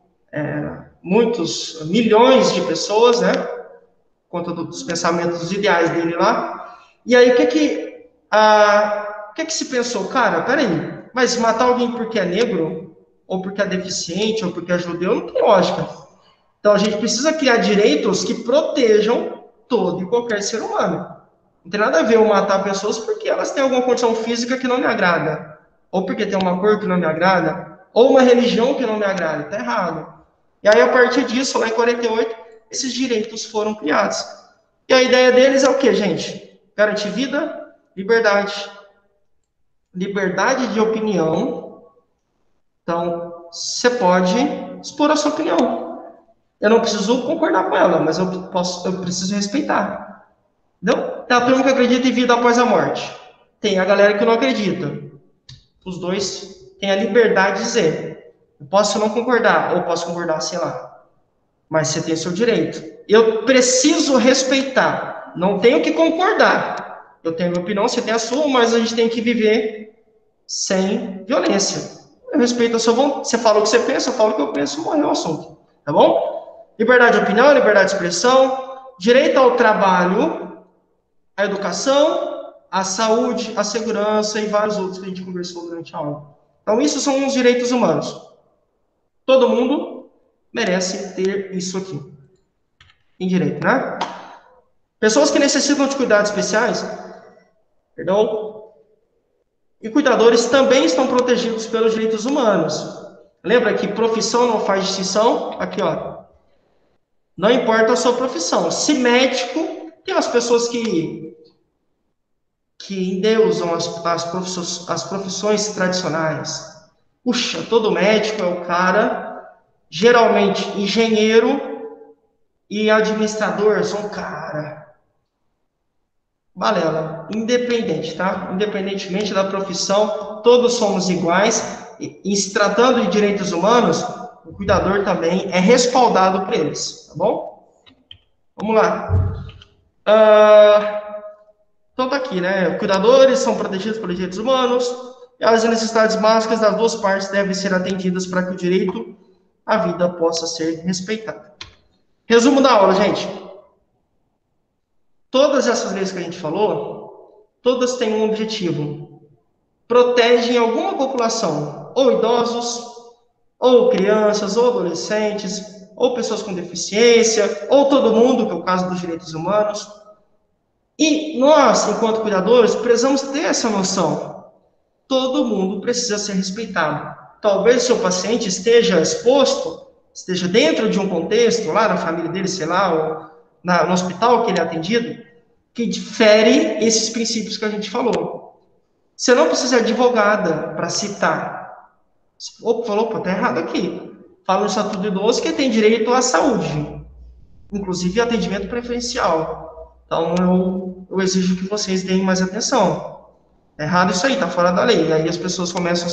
milhões de pessoas, né? Por conta dos pensamentos, dos ideais dele lá. E aí, o que se pensou? Cara, peraí, mas matar alguém porque é negro, ou porque é deficiente, ou porque é judeu, não tem lógica. Então, a gente precisa criar direitos que protejam todo e qualquer ser humano. Não tem nada a ver eu matar pessoas porque elas têm alguma condição física que não me agrada, ou porque tem uma cor que não me agrada, ou uma religião que não me agrada. Está errado. E aí, a partir disso, lá em 48, esses direitos foram criados. E a ideia deles é o quê, gente? Garantir vida, liberdade. Liberdade de opinião. Então, você pode expor a sua opinião. Eu não preciso concordar com ela, mas eu preciso respeitar. Entendeu? Tem a turma que acredita em vida após a morte. Tem a galera que não acredita. Os dois têm a liberdade de dizer. Eu posso não concordar, ou posso concordar, sei lá. Mas você tem o seu direito. Eu preciso respeitar. Não tenho que concordar. Eu tenho a minha opinião, você tem a sua, mas a gente tem que viver sem violência. Eu respeito a sua vontade. Você fala o que você pensa, eu falo o que eu penso, morreu o assunto. Tá bom? Liberdade de opinião, liberdade de expressão, direito ao trabalho, à educação, à saúde, à segurança e vários outros que a gente conversou durante a aula. Então, isso são os direitos humanos. Todo mundo merece ter isso aqui. Em direito, né? Pessoas que necessitam de cuidados especiais, e cuidadores também estão protegidos pelos direitos humanos. Lembra que profissão não faz distinção? Aqui, ó. Não importa a sua profissão. Se médico, tem as pessoas que endeusam as profissões tradicionais. Puxa, todo médico é o cara, geralmente engenheiro e administrador são cara. Balela, independente, tá? Independentemente da profissão, todos somos iguais. E se tratando de direitos humanos, o cuidador também é respaldado por eles, tá bom? Vamos lá. Então tá aqui, né? Cuidadores são protegidos pelos direitos humanos e as necessidades básicas das duas partes devem ser atendidas para que o direito à vida possa ser respeitado. Resumo da aula, gente. Todas essas leis que a gente falou, todas têm um objetivo. Protegem alguma população, ou idosos, ou crianças, ou adolescentes, ou pessoas com deficiência, ou todo mundo, que é o caso dos direitos humanos. E nós, enquanto cuidadores, precisamos ter essa noção. Todo mundo precisa ser respeitado. Talvez o seu paciente esteja exposto, esteja dentro de um contexto, lá na família dele, sei lá, ou no hospital que ele é atendido, que difere esses princípios que a gente falou. Você não precisa de advogada para citar. Falou, tá errado aqui. Fala no Estatuto do Idoso que tem direito à saúde, inclusive atendimento preferencial. Então, eu exijo que vocês deem mais atenção. É errado isso aí, tá fora da lei. Aí as pessoas começam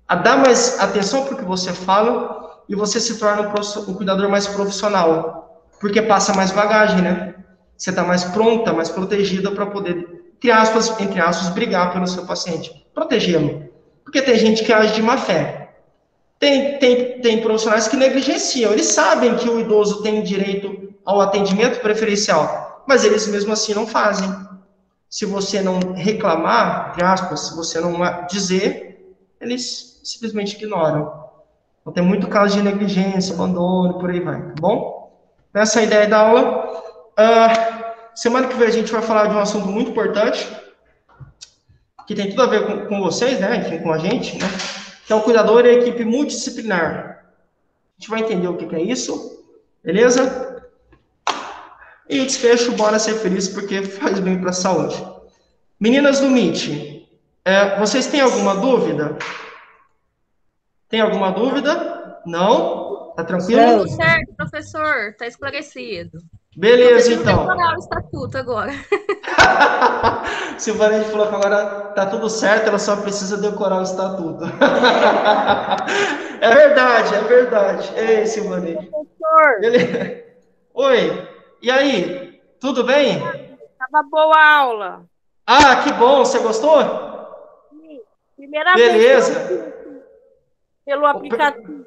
a dar mais atenção para o que você fala e você se torna um cuidador mais profissional, porque passa mais bagagem, né? Você está mais pronta, mais protegida para poder, entre aspas, brigar pelo seu paciente, protegê-lo. Porque tem gente que age de má fé. Tem profissionais que negligenciam. Eles sabem que o idoso tem direito ao atendimento preferencial, mas eles mesmo assim não fazem. Se você não reclamar, entre aspas, se você não dizer, eles simplesmente ignoram. Então tem muito caso de negligência, abandono, por aí vai, tá bom? Essa é a ideia da aula. Semana que vem a gente vai falar de um assunto muito importante, que tem tudo a ver com vocês, né? Enfim, com a gente, né? Que é o cuidador e a equipe multidisciplinar. A gente vai entender o que é isso, beleza? E o desfecho, bora ser feliz, porque faz bem para a saúde. Meninas do MIT, vocês têm alguma dúvida? Tem alguma dúvida? Não? Tá tranquilo? Tudo certo, professor. Tá esclarecido. Beleza, então. Vou decorar o estatuto agora. Silvana falou que agora tá tudo certo, ela só precisa decorar o estatuto. É verdade, é verdade. Ei, Silvana. Professor. Beleza. Oi, e aí? Tudo bem? Tava boa a aula. Ah, que bom, você gostou? Sim. Primeira Beleza. vez pelo aplicativo.